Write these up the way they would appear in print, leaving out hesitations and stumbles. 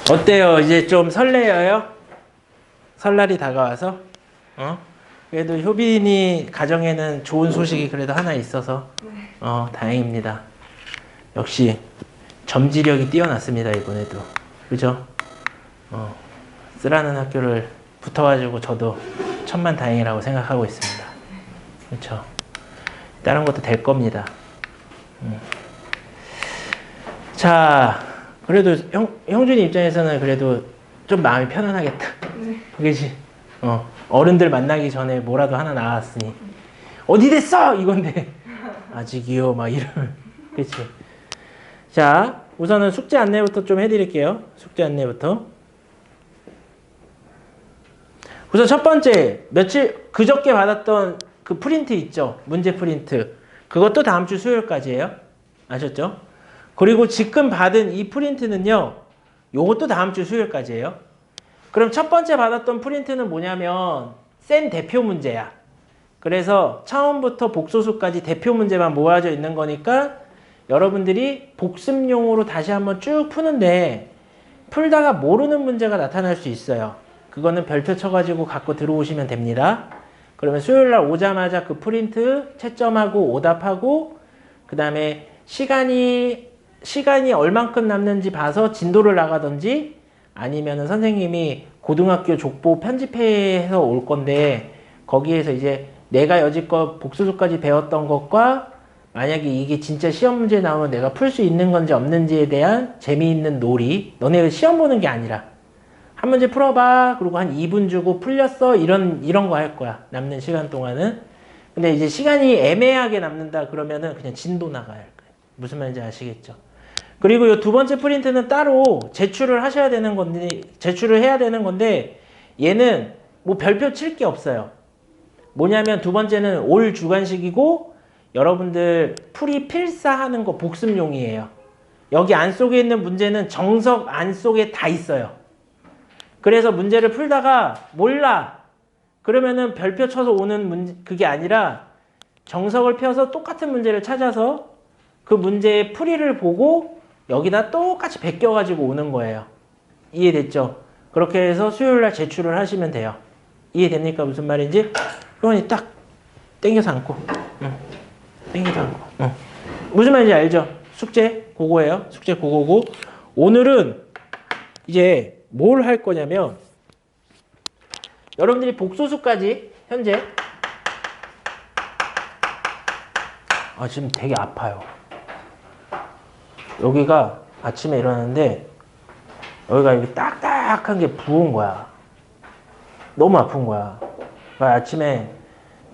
어때요? 이제 좀 설레어요? 설날이 다가와서? 그래도 효빈이 가정에는 좋은 소식이 그래도 하나 있어서 다행입니다. 역시 점지력이 뛰어났습니다, 이번에도. 그죠? 쓰라는 학교를 붙어가지고 저도 천만다행이라고 생각하고 있습니다. 그렇죠? 다른 것도 될 겁니다. 자, 그래도 형준이 입장에서는 그래도 좀 마음이 편안하겠다. 네. 그치? 어른들 만나기 전에 뭐라도 하나 나왔으니 어디 됐어? 이건데 아직이요 막 이러면 그치? 자, 우선은 숙제 안내부터 좀 해드릴게요. 숙제 안내부터. 우선 첫 번째, 그저께 받았던 그 프린트 있죠? 문제 프린트. 그것도 다음 주 수요일까지예요. 아셨죠? 그리고 지금 받은 이 프린트는요, 요것도 다음 주 수요일까지예요. 그럼 첫 번째 받았던 프린트는 뭐냐면 쌤 대표 문제야. 그래서 처음부터 복소수까지 대표 문제만 모아져 있는 거니까 여러분들이 복습용으로 다시 한번 쭉 푸는데 풀다가 모르는 문제가 나타날 수 있어요. 그거는 별표 쳐가지고 갖고 들어오시면 됩니다. 그러면 수요일날 오자마자 그 프린트 채점하고 오답하고 그 다음에 시간이 얼만큼 남는지 봐서 진도를 나가든지 아니면은 선생님이 고등학교 족보 편집해서 올 건데 거기에서 이제 내가 여지껏 복수수까지 배웠던 것과 만약에 이게 진짜 시험 문제 나오면 내가 풀 수 있는 건지 없는지에 대한 재미있는 놀이. 너네 시험 보는 게 아니라 한 문제 풀어봐. 그리고 한 2분 주고 풀렸어. 이런 거 할 거야. 남는 시간 동안은. 근데 이제 시간이 애매하게 남는다 그러면은 그냥 진도 나가야 할 거예요. 무슨 말인지 아시겠죠? 그리고 이 두 번째 프린트는 따로 제출을 하셔야 되는 건데, 제출을 해야 되는 건데, 얘는 뭐 별표 칠 게 없어요. 뭐냐면 두 번째는 올 주관식이고, 여러분들 풀이 필사하는 거 복습용이에요. 여기 안속에 있는 문제는 정석 안속에 다 있어요. 그래서 문제를 풀다가 몰라. 그러면은 별표 쳐서 오는 문제, 그게 아니라 정석을 펴서 똑같은 문제를 찾아서 그 문제의 풀이를 보고 여기다 똑같이 베껴가지고 오는 거예요. 이해됐죠? 그렇게 해서 수요일날 제출을 하시면 돼요. 이해됩니까? 무슨 말인지? 그러니 딱 땡겨서 앉고. 땡겨서 앉고. 무슨 말인지 알죠? 숙제 그거예요. 숙제 그거고. 오늘은 이제 뭘 할 거냐면 여러분들이 복소수까지 현재 지금 되게 아파요. 여기가 아침에 일어났는데 여기가 이렇게 딱딱한 게 부은 거야. 너무 아픈 거야. 그러니까 아침에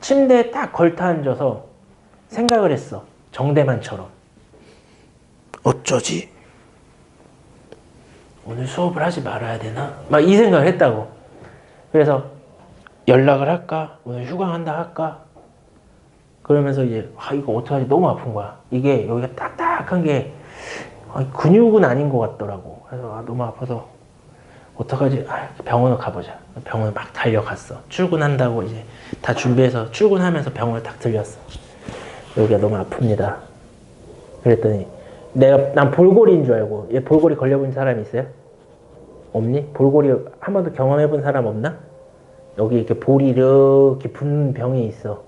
침대에 딱 걸터 앉아서 생각을 했어. 정대만처럼. 어쩌지? 오늘 수업을 하지 말아야 되나? 막 이 생각을 했다고. 그래서 연락을 할까? 오늘 휴강한다 할까? 그러면서 이제 이거 어떡하지? 너무 아픈 거야. 이게 여기가 딱딱한 게 근육은 아닌 것 같더라고. 그래서 너무 아파서 어떡하지? 병원을 가보자. 병원을 막 달려갔어. 출근한다고 이제 다 준비해서 출근하면서 병원을 딱 들렸어. 여기가 너무 아픕니다. 그랬더니 난 볼고리인 줄 알고. 얘 볼고리 걸려본 사람 있어요? 없니? 볼고리 한 번도 경험해본 사람 없나? 여기 이렇게 볼이 이렇게 붓는 병이 있어.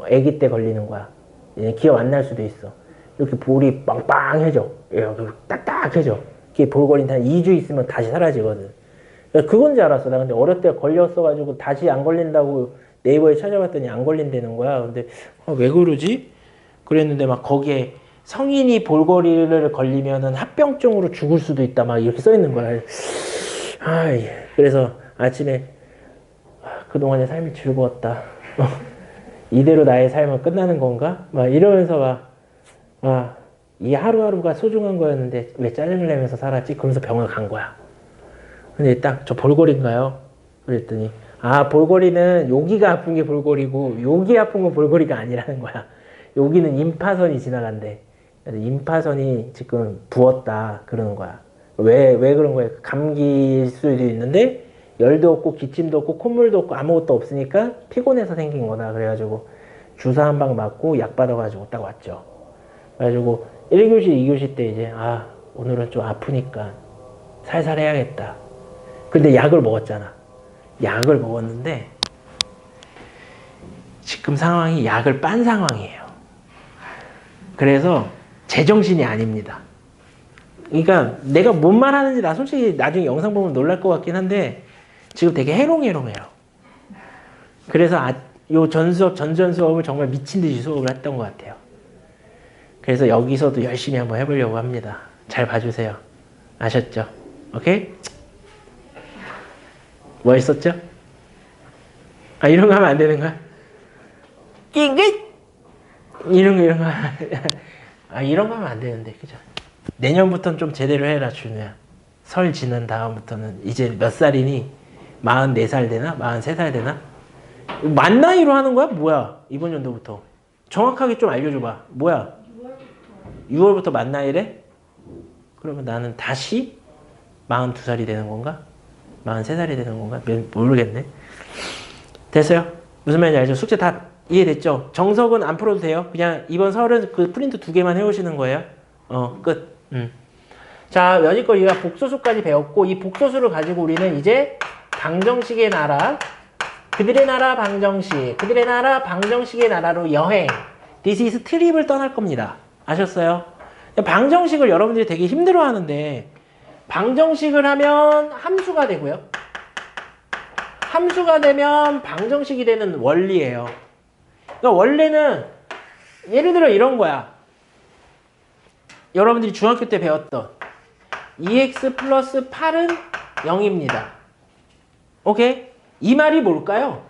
아기 때 걸리는 거야. 얘 기억 안 날 수도 있어. 이렇게 볼이 빵빵해져. 여기 딱딱해져. 그게 볼거리는 한 2주 있으면 다시 사라지거든. 그건 줄 알았어. 나 근데 어렸을 때 걸렸어가지고 다시 안 걸린다고 네이버에 찾아봤더니 안 걸린다는 거야. 근데 왜 그러지? 그랬는데 막 거기에 성인이 볼거리를 걸리면은 합병증으로 죽을 수도 있다. 막 이렇게 써 있는 거야. 그래서 아침에 그동안의 삶이 즐거웠다. 이대로 나의 삶은 끝나는 건가? 막 이러면서 이 하루하루가 소중한 거였는데 왜 짜증을 내면서 살았지? 그러면서 병원을 간 거야. 근데 딱 저 볼거리인가요? 그랬더니 볼거리는 여기가 아픈 게 볼거리고 여기 아픈 건 볼거리가 아니라는 거야. 여기는 임파선이 지나간대. 그래서 임파선이 지금 부었다 그러는 거야. 왜 그런 거야? 감기일 수도 있는데 열도 없고 기침도 없고 콧물도 없고 아무것도 없으니까 피곤해서 생긴 거다. 그래가지고 주사 한 방 맞고 약 받아가지고 딱 왔죠. 그래가지고 1교시, 2교시 때 이제 오늘은 좀 아프니까 살살 해야겠다. 근데 약을 먹었잖아. 약을 먹었는데 지금 상황이 약을 빤 상황이에요. 그래서 제정신이 아닙니다. 그러니까 내가 뭔 말하는지 나 솔직히 나중에 영상 보면 놀랄 것 같긴 한데 지금 되게 해롱해롱해요. 그래서 요 전전 수업을 정말 미친 듯이 수업을 했던 것 같아요. 그래서 여기서도 열심히 한번 해보려고 합니다. 잘 봐주세요. 아셨죠? 오케이? 뭐 했었죠? 아, 이런 거 하면 안 되는 거야? 낑긋! 이런 거. 아, 이런 거 하면 안 되는데, 그죠? 내년부터는 좀 제대로 해라, 준우야. 설 지난 다음부터는 이제 몇 살이니? 44살 되나? 43살 되나? 만 나이로 하는 거야? 뭐야? 이번 연도부터. 정확하게 좀 알려줘봐. 뭐야? 6월부터 만 나이래? 그러면 나는 다시 42살이 되는 건가? 43살이 되는 건가? 모르겠네. 됐어요? 무슨 말인지 알죠? 숙제 다 이해됐죠? 정석은 안 풀어도 돼요. 그냥 이번 설은 그 프린트 2개만 해오시는 거예요. 끝. 자, 여지껏 우리가 복소수까지 배웠고 이 복소수를 가지고 우리는 이제 방정식의 나라, 그들의 나라 방정식, 그들의 나라 방정식의 나라로 여행, This is trip을 떠날 겁니다. 아셨어요? 방정식을 여러분들이 되게 힘들어 하는데 방정식을 하면 함수가 되고요. 함수가 되면 방정식이 되는 원리예요. 그러니까 원래는 예를 들어 이런 거야. 여러분들이 중학교 때 배웠던 2x 플러스 8은 0입니다. 오케이? 이 말이 뭘까요?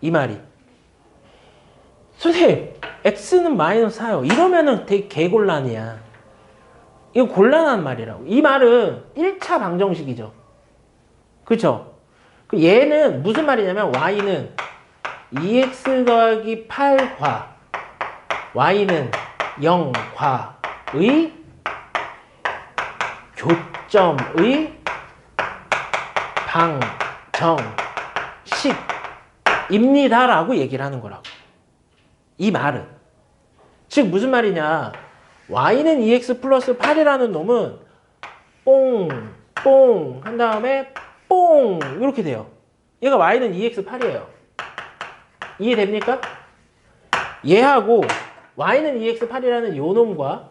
이 말이 선생님 x는 마이너스 4요. 이러면은 되게 개곤란이야. 이거 곤란한 말이라고. 이 말은 1차 방정식이죠. 그쵸? 얘는 무슨 말이냐면 y는 2x 더하기 8과 y는 0과의 교점의 방정식입니다 라고 얘기를 하는 거라고. 이 말은 즉 무슨 말이냐, y는 2x 플러스 8이라는 놈은 뽕 한 다음에 뽕 이렇게 돼요. 얘가 y는 2x 8이에요. 이해됩니까? 얘하고 y는 2x 8이라는 요 놈과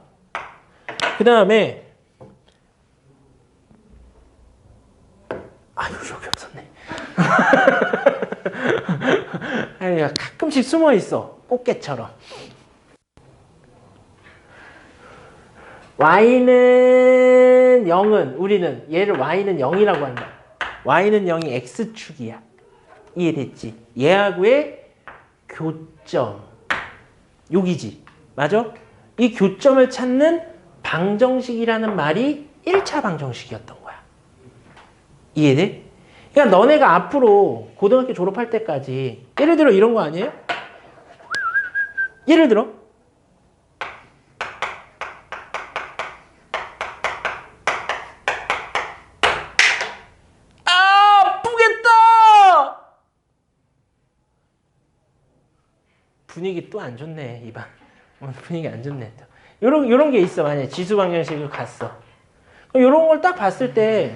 그 다음에 여기 없었네. 아니, 가끔씩 숨어 있어. 꽃게처럼. y는 0은 우리는 얘를 y는 0이라고 한다. y는 0이 x축이야. 이해됐지? 얘하고의 교점. 여기지. 맞아? 이 교점을 찾는 방정식이라는 말이 1차 방정식이었던 거야. 이해돼? 그러니까 너네가 앞으로 고등학교 졸업할 때까지 예를 들어 이런 거 아니에요? 예를 들어 아프겠다! 분위기 또 안 좋네. 이반 분위기 안 좋네. 요런 게 있어. 만약에 지수 방정식을 갔어. 요런 걸 딱 봤을 때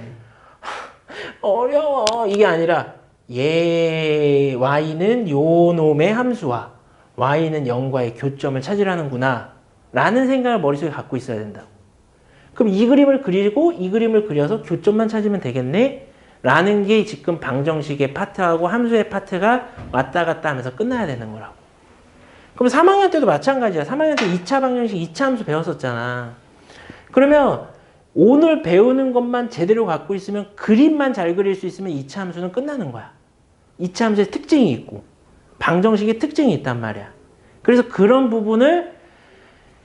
어려워. 이게 아니라 y는 요 놈의 함수와 y는 0과의 교점을 찾으라는구나 라는 생각을 머릿속에 갖고 있어야 된다고. 그럼 이 그림을 그리고 이 그림을 그려서 교점만 찾으면 되겠네 라는 게 지금 방정식의 파트하고 함수의 파트가 왔다 갔다 하면서 끝나야 되는 거라고. 그럼 3학년 때도 마찬가지야. 3학년 때 2차 방정식 2차 함수 배웠었잖아. 그러면 오늘 배우는 것만 제대로 갖고 있으면, 그림만 잘 그릴 수 있으면 2차 함수는 끝나는 거야. 2차 함수의 특징이 있고 방정식의 특징이 있단 말이야. 그래서 그런 부분을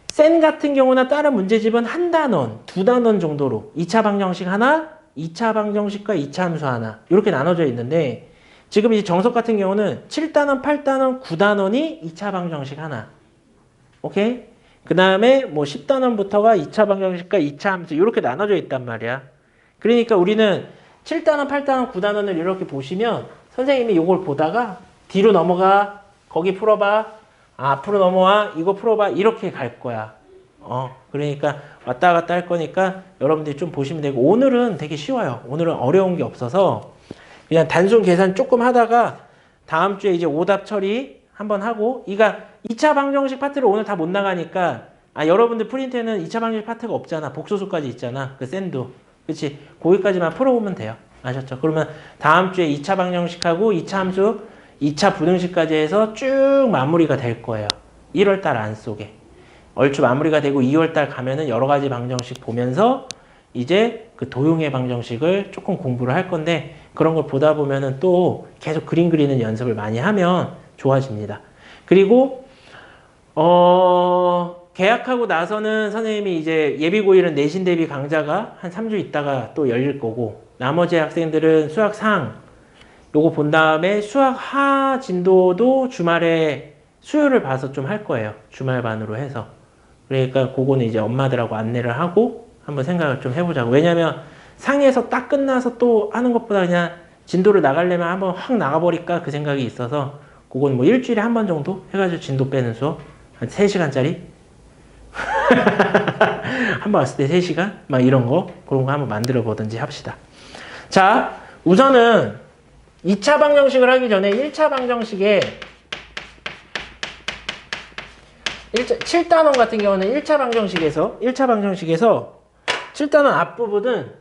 센 같은 경우나 다른 문제집은 한 단원, 두 단원 정도로 2차 방정식 하나, 2차 방정식과 2차 함수 하나 이렇게 나눠져 있는데, 지금 이제 정석 같은 경우는 7단원, 8단원, 9단원이 2차 방정식 하나. 오케이? 그 다음에 뭐 10단원부터가 2차 방정식과 2차 함수 이렇게 나눠져 있단 말이야. 그러니까 우리는 7단원, 8단원, 9단원을 이렇게 보시면 선생님이 이걸 보다가 뒤로 넘어가, 거기 풀어봐, 앞으로 넘어와, 이거 풀어봐, 이렇게 갈 거야. 그러니까 왔다 갔다 할 거니까 여러분들이 좀 보시면 되고, 오늘은 되게 쉬워요. 오늘은 어려운 게 없어서 그냥 단순 계산 조금 하다가 다음 주에 이제 오답 처리 한번 하고, 2차 방정식 파트를 오늘 다 못 나가니까, 여러분들 프린트에는 2차 방정식 파트가 없잖아. 복소수까지 있잖아. 그 샌도. 그치? 거기까지만 풀어보면 돼요. 아셨죠? 그러면 다음 주에 2차 방정식하고 2차 함수, 2차 부등식까지 해서 쭉 마무리가 될 거예요. 1월달 안속에. 얼추 마무리가 되고 2월달 가면은 여러 가지 방정식 보면서 이제 그 도형의 방정식을 조금 공부를 할 건데, 그런 걸 보다 보면은 또 계속 그림 그리는 연습을 많이 하면 좋아집니다. 그리고 계약하고 나서는 선생님이 이제 예비고일은 내신 대비 강좌가 한 3주 있다가 또 열릴 거고, 나머지 학생들은 수학 상 요거 본 다음에 수학 하 진도도 주말에 수요를 봐서 좀 할 거예요. 주말반으로 해서. 그러니까 그거는 이제 엄마들하고 안내를 하고 한번 생각을 좀 해보자고. 왜냐면 상에서 딱 끝나서 또 하는 것보다 그냥 진도를 나가려면 한번 확 나가버릴까 그 생각이 있어서, 그건 뭐 일주일에 한 번 정도 해가지고 진도 빼는 수업 한 3시간짜리 한 번 왔을 때 3시간 막 이런 거, 그런 거 한번 만들어 보든지 합시다. 자, 우선은 2차 방정식을 하기 전에 1차 방정식에 7단원 같은 경우는 1차 방정식에서 7단원 앞부분은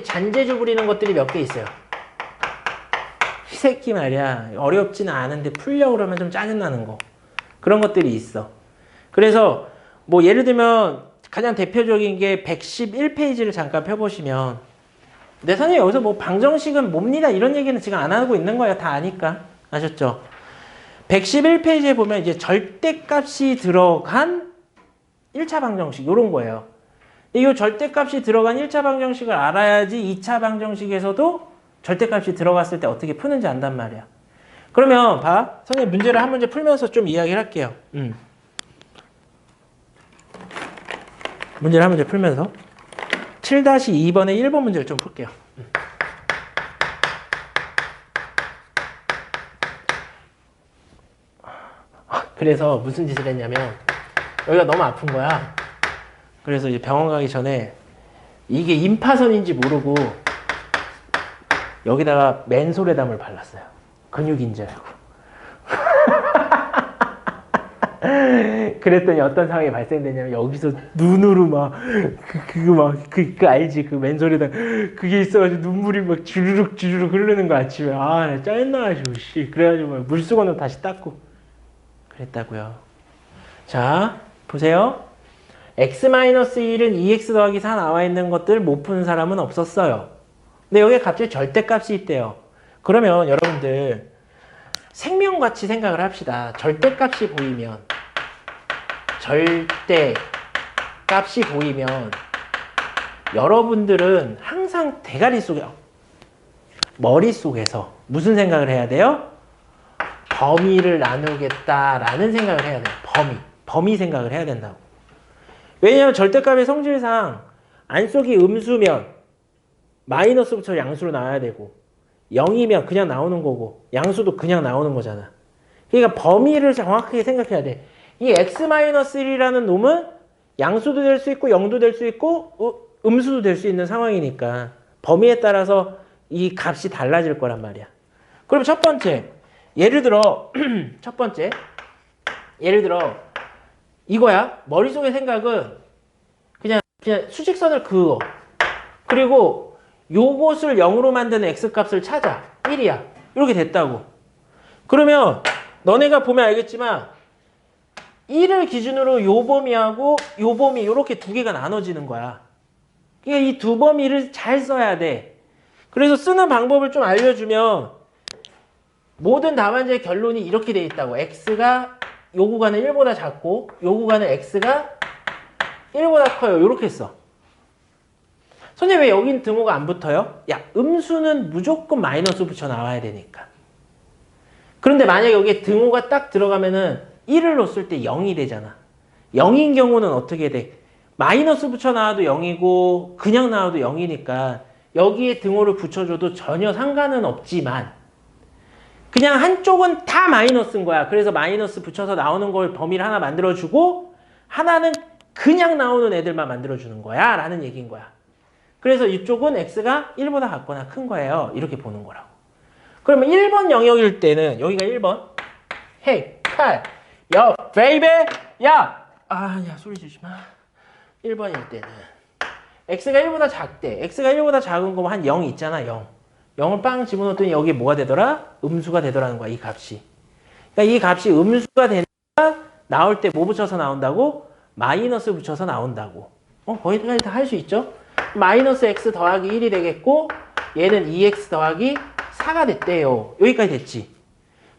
잔재주 부리는 것들이 몇 개 있어요. 이 새끼 말이야. 어렵지는 않은데 풀려고 그러면 좀 짜증나는 거. 그런 것들이 있어. 그래서 뭐 예를 들면 가장 대표적인 게 111페이지를 잠깐 펴보시면, 근데 선생님 여기서 뭐 방정식은 뭡니다 이런 얘기는 지금 안 하고 있는 거예요. 다 아니까. 아셨죠? 111페이지에 보면 이제 절대값이 들어간 1차 방정식 요런 거예요. 이 절대값이 들어간 1차 방정식을 알아야지 2차 방정식에서도 절대값이 들어갔을 때 어떻게 푸는지 안단 말이야. 그러면 봐. 선생님 문제를 한 문제 풀면서 좀 이야기를 할게요. 문제를 한 문제 풀면서 7-2번의 1번 문제를 좀 풀게요. 그래서 무슨 짓을 했냐면, 여기가 너무 아픈 거야. 그래서 이제 병원 가기 전에 이게 임파선인지 모르고 여기다가 맨솔에담을 발랐어요. 근육인 줄 알고. 그랬더니 어떤 상황이 발생됐냐면, 여기서 눈으로 막 그거 알지? 그 맨솔에담 그게 있어가지고 눈물이 막 주르륵 흐르는 거 아침에. 나 짜증나가지고 씨. 그래가지고 막 물수건으로 다시 닦고 그랬다고요. 자, 보세요. x-1은 2x 더하기 4 나와 있는 것들 못 푸는 사람은 없었어요. 근데 여기에 갑자기 절대값이 있대요. 그러면 여러분들 생명같이 생각을 합시다. 절대값이 보이면 여러분들은 항상 대가리 속에, 머릿속에서 무슨 생각을 해야 돼요? 범위를 나누겠다라는 생각을 해야 돼요. 범위 생각을 해야 된다고. 왜냐하면 절대값의 성질상 안속이 음수면 마이너스 붙여 양수로 나와야 되고, 0이면 그냥 나오는 거고, 양수도 그냥 나오는 거잖아. 그러니까 범위를 정확하게 생각해야 돼. 이 x-1이라는 놈은 양수도 될 수 있고 0도 될 수 있고 음수도 될 수 있는 상황이니까 범위에 따라서 이 값이 달라질 거란 말이야. 그럼 첫 번째, 예를 들어 이거야. 머릿속의 생각은 그냥 수직선을 그어. 그리고 요것을 0으로 만드는 x값을 찾아. 1이야. 이렇게 됐다고. 그러면 너네가 보면 알겠지만 1을 기준으로 요 범위하고 요 범위 이렇게 두 개가 나눠지는 거야. 그러니까 이 두 범위를 잘 써야 돼. 그래서 쓰는 방법을 좀 알려주면, 모든 답안지의 결론이 이렇게 돼 있다고. x가 요 구간은 1보다 작고 요 구간은 x가 1보다 커요. 이렇게 써. 선생님 왜 여긴 등호가 안 붙어요? 야, 음수는 무조건 마이너스 붙여 나와야 되니까. 그런데 만약에 여기에 등호가 딱 들어가면은 1을 넣었을 때 0이 되잖아. 0인 경우는 어떻게 돼? 마이너스 붙여 나와도 0이고 그냥 나와도 0이니까 여기에 등호를 붙여줘도 전혀 상관은 없지만, 그냥 한쪽은 다 마이너스인 거야. 그래서 마이너스 붙여서 나오는 걸 범위를 하나 만들어주고, 하나는 그냥 나오는 애들만 만들어주는 거야 라는 얘기인 거야. 그래서 이쪽은 x가 1보다 같거나 큰 거예요. 이렇게 보는 거라고. 그러면 1번 영역일 때는 여기가 1번. Hey, 칼, 야, baby, 야! 야, 소리 지지 마. 1번일 때는 x가 1보다 작대. x가 1보다 작은 거면 한 0 있잖아, 0. 0을 빵 집어넣었더니 여기에 뭐가 되더라? 음수가 되더라는 거야, 이 값이. 그러니까 이 값이 음수가 되니까 나올 때 뭐 붙여서 나온다고? 마이너스 붙여서 나온다고. 거기까지 다 할 수 있죠? 마이너스 x 더하기 1이 되겠고 얘는 2x 더하기 4가 됐대요. 여기까지 됐지.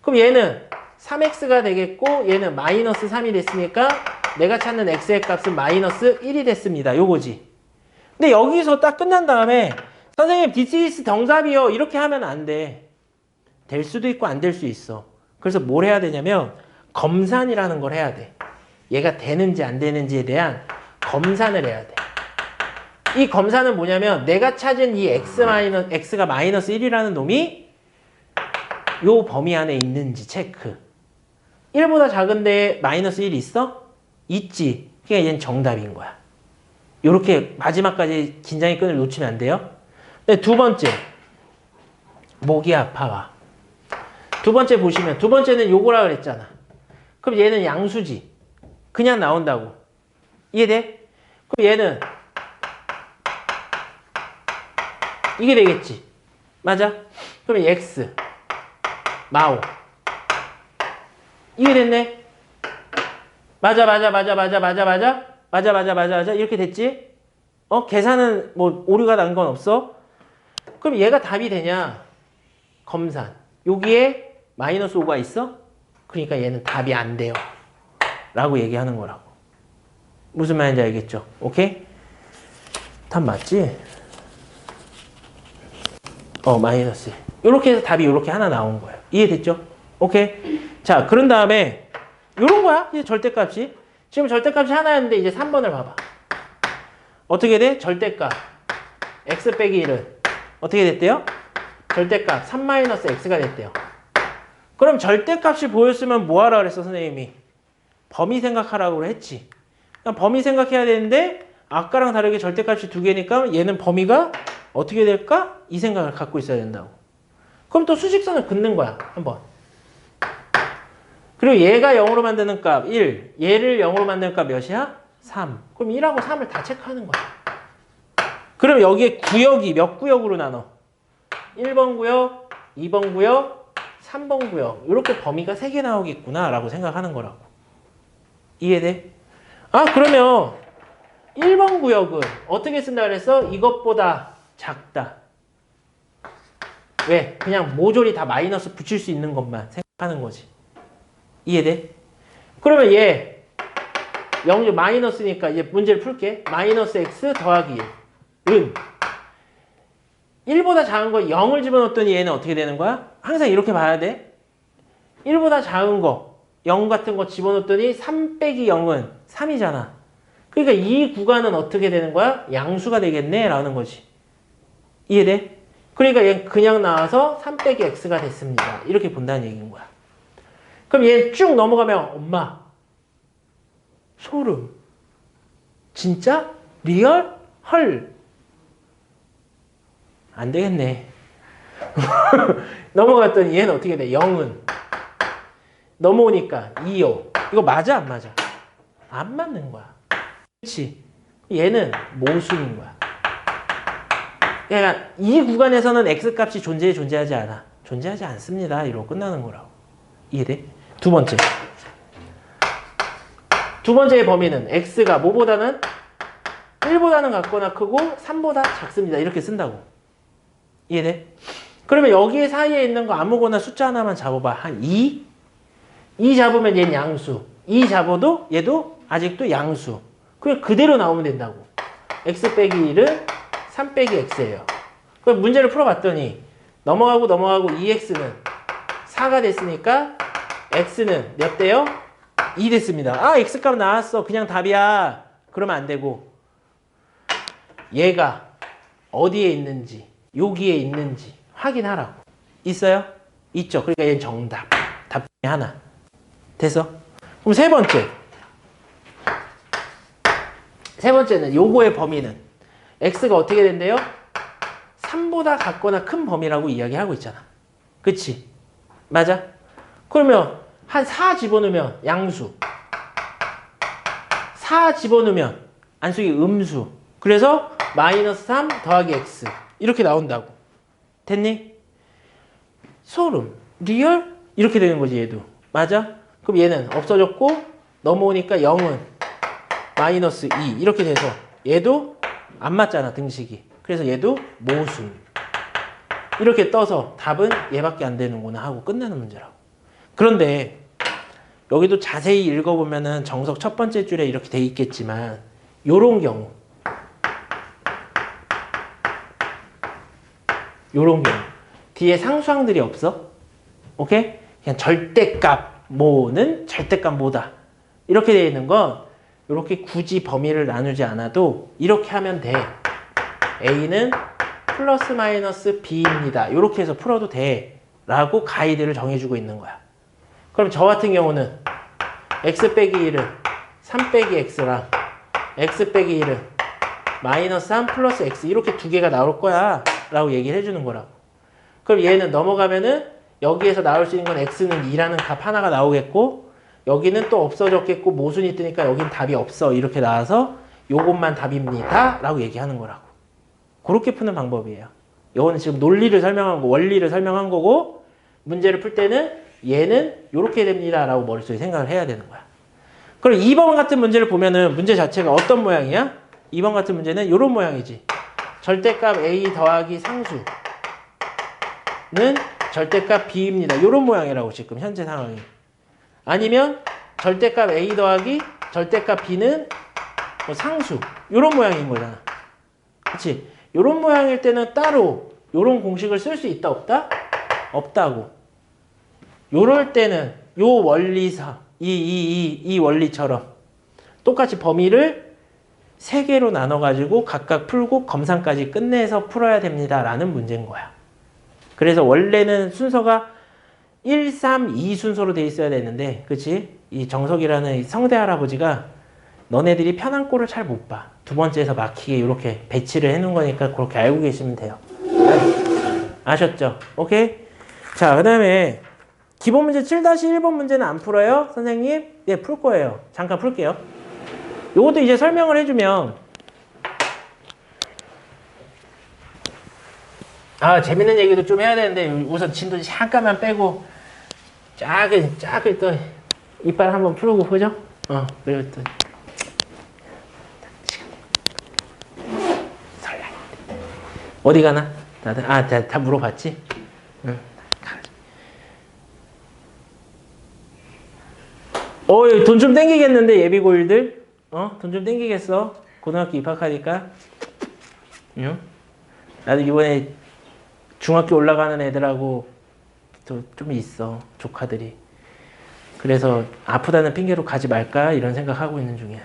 그럼 얘는 3x가 되겠고 얘는 마이너스 3이 됐으니까 내가 찾는 x의 값은 마이너스 1이 됐습니다. 요거지. 근데 여기서 딱 끝난 다음에 선생님 this is 정답이요. 이렇게 하면 안 돼. 될 수도 있고 안 될 수 있어. 그래서 뭘 해야 되냐면 검산이라는 걸 해야 돼. 얘가 되는지 안 되는지에 대한 검산을 해야 돼. 이 검사는 뭐냐면 내가 찾은 이 x가 마이너스 1이라는 놈이 요 범위 안에 있는지 체크. 1보다 작은데 마이너스 1이 있어? 있지. 그러니까 얘는 정답인 거야. 요렇게 마지막까지 긴장의 끈을 놓치면 안 돼요. 근데 두 번째, 목이 아파와. 두 번째 보시면 두 번째는 요거라 그랬잖아. 그럼 얘는 양수지. 그냥 나온다고. 이해돼? 그럼 얘는 이게 되겠지. 맞아? 그러면 x 마오 이게 됐네. 맞아 이렇게 됐지? 계산은 뭐 오류가 난 건 없어? 그럼 얘가 답이 되냐? 검산. 여기에 마이너스 5가 있어? 그러니까 얘는 답이 안 돼요. 라고 얘기하는 거라고. 무슨 말인지 알겠죠? 오케이? 답 맞지? 마이너스. 이렇게 해서 답이 이렇게 하나 나온 거예요. 이해됐죠? 오케이? 자, 그런 다음에 요런 거야. 이제 절대값이. 지금 절대값이 하나였는데 이제 3번을 봐봐. 어떻게 돼? 절대값. x 빼기 1은 어떻게 됐대요? 절대값 3-x가 됐대요. 그럼 절대값이 보였으면 뭐 하라 그랬어, 선생님이? 범위 생각하라고 했지. 그럼 범위 생각해야 되는데 아까랑 다르게 절대값이 두 개니까 얘는 범위가 어떻게 될까? 이 생각을 갖고 있어야 된다고. 그럼 또 수직선을 긋는 거야. 한번. 그리고 얘가 0으로 만드는 값 1. 얘를 0으로 만드는 값 몇이야? 3. 그럼 1하고 3을 다 체크하는 거야. 그럼 여기에 구역이 몇 구역으로 나눠? 1번 구역, 2번 구역, 3번 구역. 이렇게 범위가 3개 나오겠구나 라고 생각하는 거라고. 이해돼? 그러면 1번 구역은 어떻게 쓴다 그랬어? 이것보다 작다. 왜? 그냥 모조리 다 마이너스 붙일 수 있는 것만 생각하는 거지. 이해돼? 그러면 얘 0 마이너스니까 이제 문제를 풀게. 마이너스 x 더하기 1. 1보다 작은 거 0을 집어넣었더니 얘는 어떻게 되는 거야? 항상 이렇게 봐야 돼. 1보다 작은 거 0 같은 거 집어넣었더니 3 빼기 0은 3이잖아. 그러니까 이 구간은 어떻게 되는 거야? 양수가 되겠네 라는 거지. 이해돼? 그러니까 얘는 그냥 나와서 3 빼기 x가 됐습니다. 이렇게 본다는 얘기인 거야. 그럼 얘 쭉 넘어가면 엄마 소름. 진짜? 리얼? 헐. 안 되겠네. 넘어갔더니 얘는 어떻게 돼? 0은 넘어오니까 2요. 이거 맞아 안 맞아? 안 맞는 거야. 그렇지. 얘는 모순인 거야. 그러니까 이 구간에서는 x값이 존재하지 않아. 존재하지 않습니다. 이러고 끝나는 거라고. 이해돼? 두 번째. 두 번째의 범위는 x가 뭐보다는 1보다는 같거나 크고 3보다 작습니다. 이렇게 쓴다고. 이해돼? 그러면 여기 사이에 있는 거 아무거나 숫자 하나만 잡아봐. 한 2? 2 잡으면 얘는 양수. 2 잡아도 얘도 아직도 양수. 그냥 그대로 나오면 된다고. x 빼기 1은 3 빼기 x예요. 그럼 문제를 풀어봤더니 넘어가고 2x는 4가 됐으니까 x는 몇 대요? 2 됐습니다. x값 나왔어. 그냥 답이야. 그러면 안 되고 얘가 어디에 있는지 여기에 있는지 확인하라고. 있어요? 있죠. 그러니까 얘는 정답. 답 중에 하나. 됐어? 그럼 세 번째. 세 번째는 요거의 범위는 x가 어떻게 된대요? 3보다 같거나 큰 범위라고 이야기하고 있잖아. 그치? 맞아? 그러면 한 4 집어넣으면 양수, 4 집어넣으면 안속이 음수, 그래서 마이너스 3 더하기 x 이렇게 나온다고. 됐니? 소름. 리얼? 이렇게 되는 거지 얘도. 맞아? 그럼 얘는 없어졌고 넘어오니까 0은 마이너스 2 이렇게 돼서 얘도 안 맞잖아 등식이. 그래서 얘도 모순. 이렇게 떠서 답은 얘밖에 안 되는구나 하고 끝나는 문제라고. 그런데 여기도 자세히 읽어보면은 정석 첫 번째 줄에 이렇게 돼 있겠지만 요런 경우 뒤에 상수항들이 없어. 오케이? 그냥 절대값 모는 절대값 모다 이렇게 되어 있는 건 이렇게 굳이 범위를 나누지 않아도 이렇게 하면 돼. A는 플러스 마이너스 B입니다. 이렇게 해서 풀어도 돼 라고 가이드를 정해주고 있는 거야. 그럼 저 같은 경우는 x 빼기 1은 3 빼기 x랑 x 빼기 1은 마이너스 3 플러스 x 이렇게 두 개가 나올 거야 라고 얘기를 해주는 거라고. 그럼 얘는 넘어가면은 여기에서 나올 수 있는 건 x는 2라는 값 하나가 나오겠고 여기는 또 없어졌겠고 모순이 뜨니까 여긴 답이 없어 이렇게 나와서 요것만 답입니다 라고 얘기하는 거라고. 그렇게 푸는 방법이에요. 이거는 지금 논리를 설명한 거, 원리를 설명한 거고 문제를 풀 때는 얘는 이렇게 됩니다 라고 머릿속에 생각을 해야 되는 거야. 그럼 2번 같은 문제를 보면은 문제 자체가 어떤 모양이야? 2번 같은 문제는 이런 모양이지. 절대값 a 더하기 상수는 절대값 b입니다. 이런 모양이라고 지금 현재 상황이. 아니면 절대값 a 더하기 절대값 b는 뭐 상수 이런 모양인 거잖아. 그치? 이런 모양일 때는 따로 이런 공식을 쓸 수 있다 없다? 없다고. 요럴 때는 요 원리사 이 원리처럼 똑같이 범위를 3개로 나눠가지고 각각 풀고 검산까지 끝내서 풀어야 됩니다 라는 문제인 거야. 그래서 원래는 순서가 1, 3, 2 순서로 돼 있어야 되는데 그치? 이 정석이라는 이 성대 할아버지가 너네들이 편한 꼴을 잘 못 봐. 두 번째에서 막히게 이렇게 배치를 해놓은 거니까 그렇게 알고 계시면 돼요. 아셨죠? 오케이? 자, 그 다음에 기본 문제 7-1번 문제는 안 풀어요? 선생님? 네, 풀 거예요. 잠깐 풀게요. 요것도 이제 설명을 해주면 재밌는 얘기도 좀 해야 되는데 우선 진도 잠깐만 빼고 쫙을 또 이빨 한번 풀고 보죠? 그리고 또 설날 어디 가나? 다들 다 물어봤지? 응. 돈 좀 땡기겠는데 예비고일들? 돈 좀 땡기겠어? 고등학교 입학하니까? 응? 나도 이번에 중학교 올라가는 애들하고 또 좀 있어 조카들이. 그래서 아프다는 핑계로 가지 말까 이런 생각하고 있는 중이야.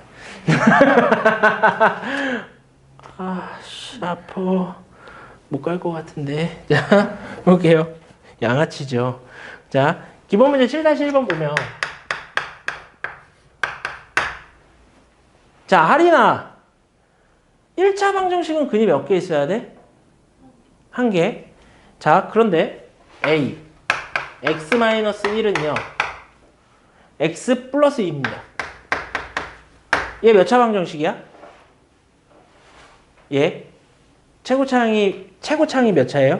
아파. 못 갈 것 같은데. 자, 볼게요. 양아치죠. 자, 기본 문제 7-1번 보면 자, 할인아. 1차 방정식은 근이 몇 개 있어야 돼? 1개. 자, 그런데 A x-1은요 x 플러스 2입니다. 얘 몇 차 방정식이야? 얘 최고창이 몇 차예요?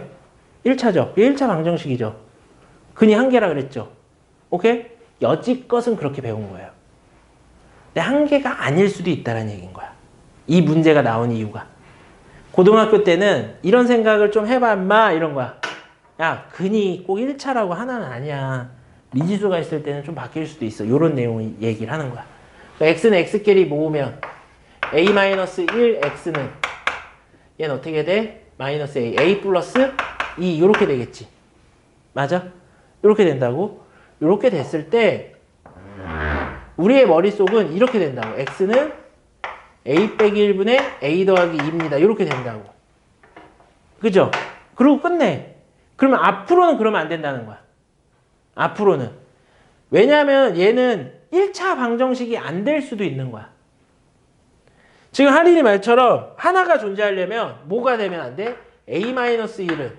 1차죠. 얘 1차 방정식이죠. 근이 1개라 그랬죠. 오케이? 여지껏은 그렇게 배운 거예요. 근데 1개가 아닐 수도 있다는 얘기인 거야. 이 문제가 나온 이유가. 고등학교 때는 이런 생각을 좀 해봐 인마 이런 거야. 야, 근이 꼭 1차라고 하나는 아니야. 미지수가 있을 때는 좀 바뀔 수도 있어. 이런 내용을 얘기를 하는 거야. 그러니까 x는 x끼리 모으면 a-1x는 얘는 어떻게 돼? 마이너스 a 플러스 2 이렇게 되겠지. 맞아? 이렇게 된다고? 이렇게 됐을 때 우리의 머릿속은 이렇게 된다고. x는 a 빼기 1분의 a 더하기 2입니다. 이렇게 된다고. 그죠? 그리고 끝내. 그러면 앞으로는 그러면 안 된다는 거야. 앞으로는. 왜냐하면 얘는 1차 방정식이 안 될 수도 있는 거야. 지금 할인이 말처럼 하나가 존재하려면 뭐가 되면 안 돼? A-1은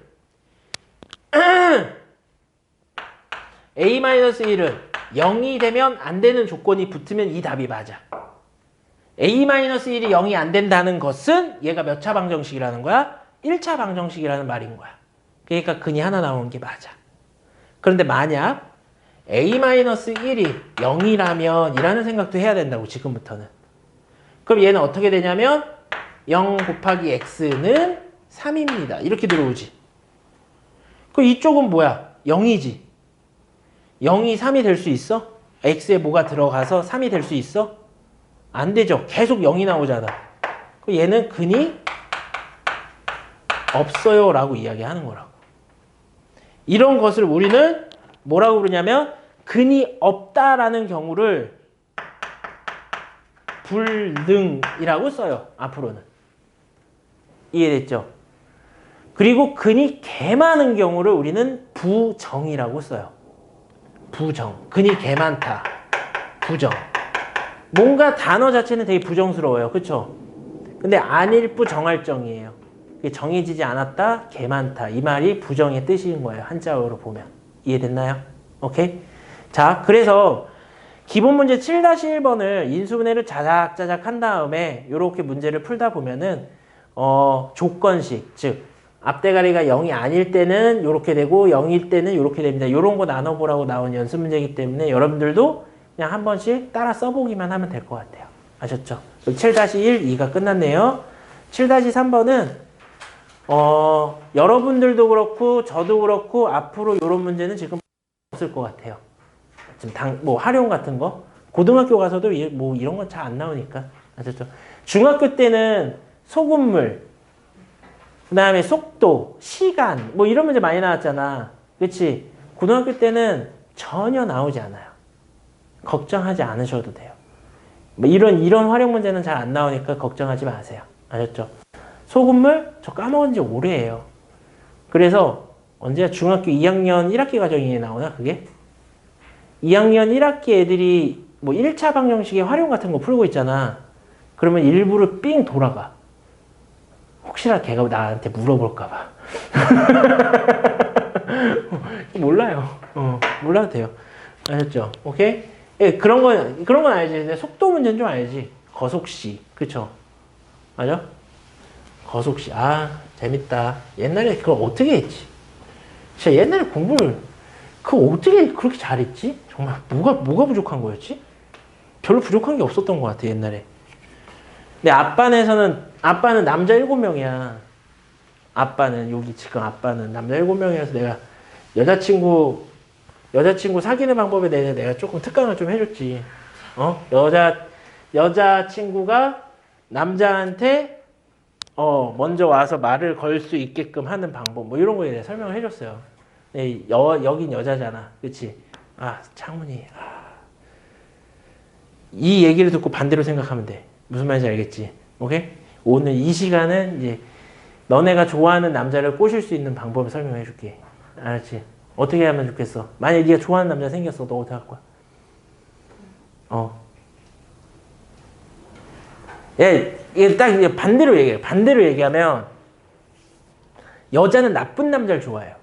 A-1은 0이 되면 안 되는 조건이 붙으면 이 답이 맞아. A-1이 0이 안 된다는 것은 얘가 몇 차 방정식이라는 거야? 1차 방정식이라는 말인 거야. 그러니까 근이 하나 나오는 게 맞아. 그런데 만약 A-1이 0이라면 이라는 생각도 해야 된다고 지금부터는. 그럼 얘는 어떻게 되냐면 0 곱하기 x는 3입니다. 이렇게 들어오지. 그럼 이쪽은 뭐야? 0이지. 0이 3이 될 수 있어? x에 뭐가 들어가서 3이 될 수 있어? 안 되죠. 계속 0이 나오잖아. 그럼 얘는 근이 없어요 라고 이야기하는 거라고. 이런 것을 우리는 뭐라고 부르냐면 근이 없다라는 경우를 불능이라고 써요. 앞으로는. 이해됐죠? 그리고 근이 개 많은 경우를 우리는 부정이라고 써요. 부정. 근이 개 많다. 부정. 뭔가 단어 자체는 되게 부정스러워요. 그쵸? 근데 안일부 정할정이에요. 정해지지 않았다, 개 많다. 이 말이 부정의 뜻인 거예요. 한자어로 보면. 이해됐나요? 오케이? 자, 그래서 기본 문제 7-1번을 인수분해를 자작자작 한 다음에 이렇게 문제를 풀다 보면은 조건식, 즉 앞대가리가 0이 아닐 때는 이렇게 되고 0일 때는 이렇게 됩니다. 이런 거 나눠보라고 나온 연습 문제이기 때문에 여러분들도 그냥 한 번씩 따라 써보기만 하면 될 것 같아요. 아셨죠? 7-1, 2가 끝났네요. 7-3번은 여러분들도 그렇고 저도 그렇고 앞으로 이런 문제는 지금 없을 것 같아요. 지금 활용 같은 거 고등학교 가서도 뭐 이런 건 잘 안 나오니까. 아셨죠? 중학교 때는 소금물, 그 다음에 속도, 시간 뭐 이런 문제 많이 나왔잖아. 그치? 고등학교 때는 전혀 나오지 않아요. 걱정하지 않으셔도 돼요. 뭐 이런 활용 문제는 잘 안 나오니까 걱정하지 마세요. 아셨죠? 소금물 저 까먹은 지 오래예요. 그래서 언제야? 중학교 2학년 1학기 과정이 나오나 그게? 2학년 1학기 애들이 뭐 1차 방정식의 활용 같은 거 풀고 있잖아. 그러면 일부러 삥 돌아가. 혹시나 걔가 나한테 물어볼까 봐. 몰라요. 몰라도 돼요. 아셨죠? 오케이? 예, 그런 건 알지. 근데 속도 문제는 좀 알지. 거속시. 그쵸? 맞아? 거속시. 아, 재밌다. 옛날에 그걸 어떻게 했지? 진짜 옛날에 공부를 그거 어떻게 그렇게 잘했지? 정말 뭐가 부족한 거였지? 별로 부족한 게 없었던 것 같아, 옛날에. 근데 아빠는 남자 7명이야. 여기 지금 아빠는 남자 7명이라서 내가 여자친구 사귀는 방법에 대해서 내가 조금 특강을 좀 해줬지. 여자친구가 남자한테 먼저 와서 말을 걸 수 있게끔 하는 방법 뭐 이런 거에 대해 설명을 해줬어요. 여긴 여자잖아. 그치? 아, 창문이. 이 얘기를 듣고 반대로 생각하면 돼. 무슨 말인지 알겠지? 오케이? 오늘 이 시간은 이제 너네가 좋아하는 남자를 꼬실 수 있는 방법을 설명해 줄게. 알았지? 어떻게 하면 좋겠어? 만약에 네가 좋아하는 남자 생겼어. 너 어떻게 할 거야? 얘 딱 반대로 얘기해. 반대로 얘기하면 여자는 나쁜 남자를 좋아해요.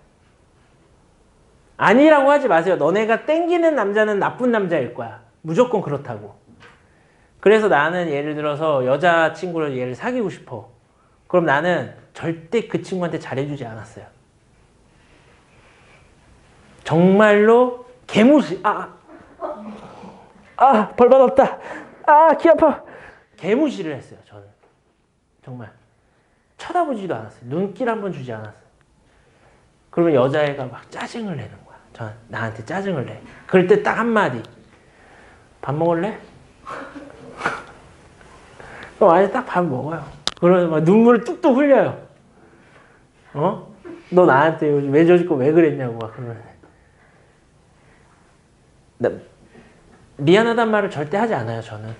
아니라고 하지 마세요. 너네가 땡기는 남자는 나쁜 남자일 거야. 무조건 그렇다고. 그래서 나는 예를 들어서 여자친구를 얘를 사귀고 싶어. 그럼 나는 절대 그 친구한테 잘해주지 않았어요. 정말로 개무시. 벌 받았다. 귀 아파. 개무시를 했어요. 저는 정말 쳐다보지도 않았어요. 눈길 한번 주지 않았어요. 그러면 여자애가 막 짜증을 내는 거야. 나한테 짜증을 내. 그럴 때 딱 한마디. 밥 먹을래? 그럼 아예 딱 밥 먹어요. 그러면 막 눈물을 뚝뚝 흘려요. 너 나한테 요즘 왜 저짓고 왜 그랬냐고 막 그러면. 미안하단 말을 절대 하지 않아요, 저는.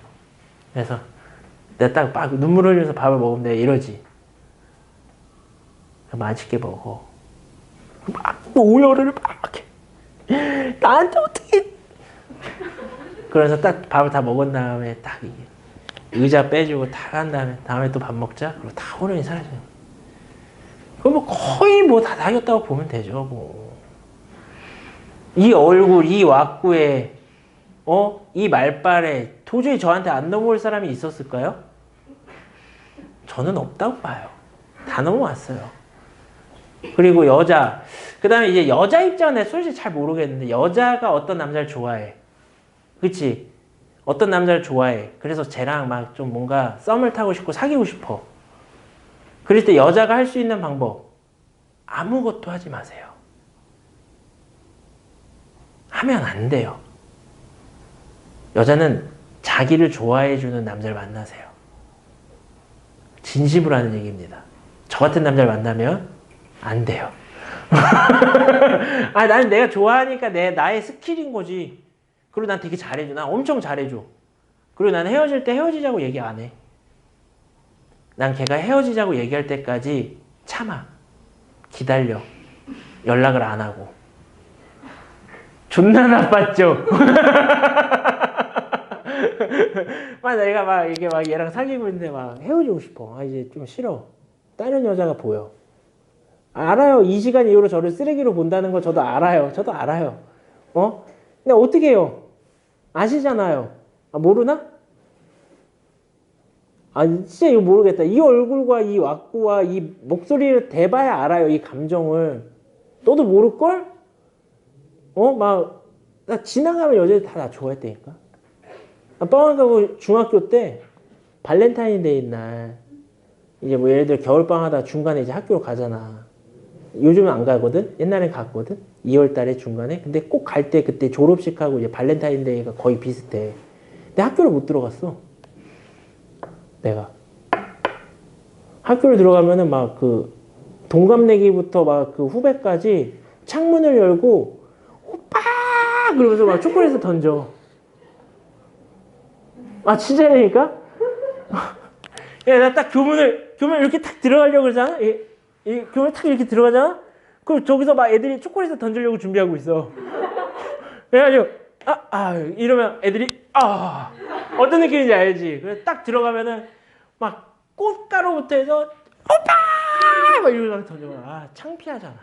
그래서 내가 딱 눈물 흘리면서 밥을 먹으면 내가 이러지. 맛있게 먹어. 막 오열을 막 해. 나한테 어떻게. 그래서 딱 밥을 다 먹은 다음에 딱 이게 의자 빼주고 다 간 다음에 또 밥 먹자. 그리고 다 호련히 사라지는 거예요. 그럼 뭐 거의 뭐 다 사귀었다고 보면 되죠. 뭐. 이 얼굴, 이 왁구에, 이 말빨에 도저히 저한테 안 넘어올 사람이 있었을까요? 저는 없다고 봐요. 다 넘어왔어요. 그리고 여자. 그 다음에 이제 여자 입장은 내가 솔직히 잘 모르겠는데, 여자가 어떤 남자를 좋아해. 그치? 어떤 남자를 좋아해. 그래서 쟤랑 막 좀 뭔가 썸을 타고 싶고 사귀고 싶어. 그럴 때 여자가 할 수 있는 방법. 아무것도 하지 마세요. 하면 안 돼요. 여자는 자기를 좋아해주는 남자를 만나세요. 진심으로 하는 얘기입니다. 저 같은 남자를 만나면 안 돼요. 나는 내가 좋아하니까 나의 스킬인 거지. 그리고 난 되게 잘해줘. 난 엄청 잘해줘. 그리고 난 헤어질 때 헤어지자고 얘기 안 해. 난 걔가 헤어지자고 얘기할 때까지 참아. 기다려. 연락을 안 하고. 존나 나빴죠? 내가 막 이게 막 얘랑 사귀고 있는데 막 헤어지고 싶어. 이제 좀 싫어. 다른 여자가 보여. 알아요. 이 시간 이후로 저를 쓰레기로 본다는 거 저도 알아요. 저도 알아요. 근데 어떻게 해요? 아시잖아요. 모르나? 진짜 이거 모르겠다. 이 얼굴과 이 왁구와 이 목소리를 대봐야 알아요. 이 감정을. 너도 모를걸? 나 지나가면 여자들 다 나 좋아했다니까. 뻥하고 중학교 때 발렌타인데이 날 이제 뭐 예를 들어 겨울방학 하다가 중간에 이제 학교로 가잖아. 요즘은 안 가거든? 옛날엔 갔거든? 2월 달에 중간에. 근데 꼭 갈 때 그때 졸업식하고 이제 발렌타인데이가 거의 비슷해. 근데 학교를 못 들어갔어. 내가. 학교를 들어가면은 막 그 동갑내기부터 막 그 후배까지 창문을 열고 오빠! 그러면서 막 초콜릿을 던져. 진짜라니까? 야, 나 딱 교문 이렇게 탁 들어가려고 그러잖아? 이 교문 탁 이렇게 들어가잖아? 그럼 저기서 막 애들이 초콜릿을 던지려고 준비하고 있어. 그래가지고, 이러면 애들이, 어떤 느낌인지 알지? 그래서 딱 들어가면은 막 꽃가루부터 해서, 오빠! 막 이러고 던져. 창피하잖아.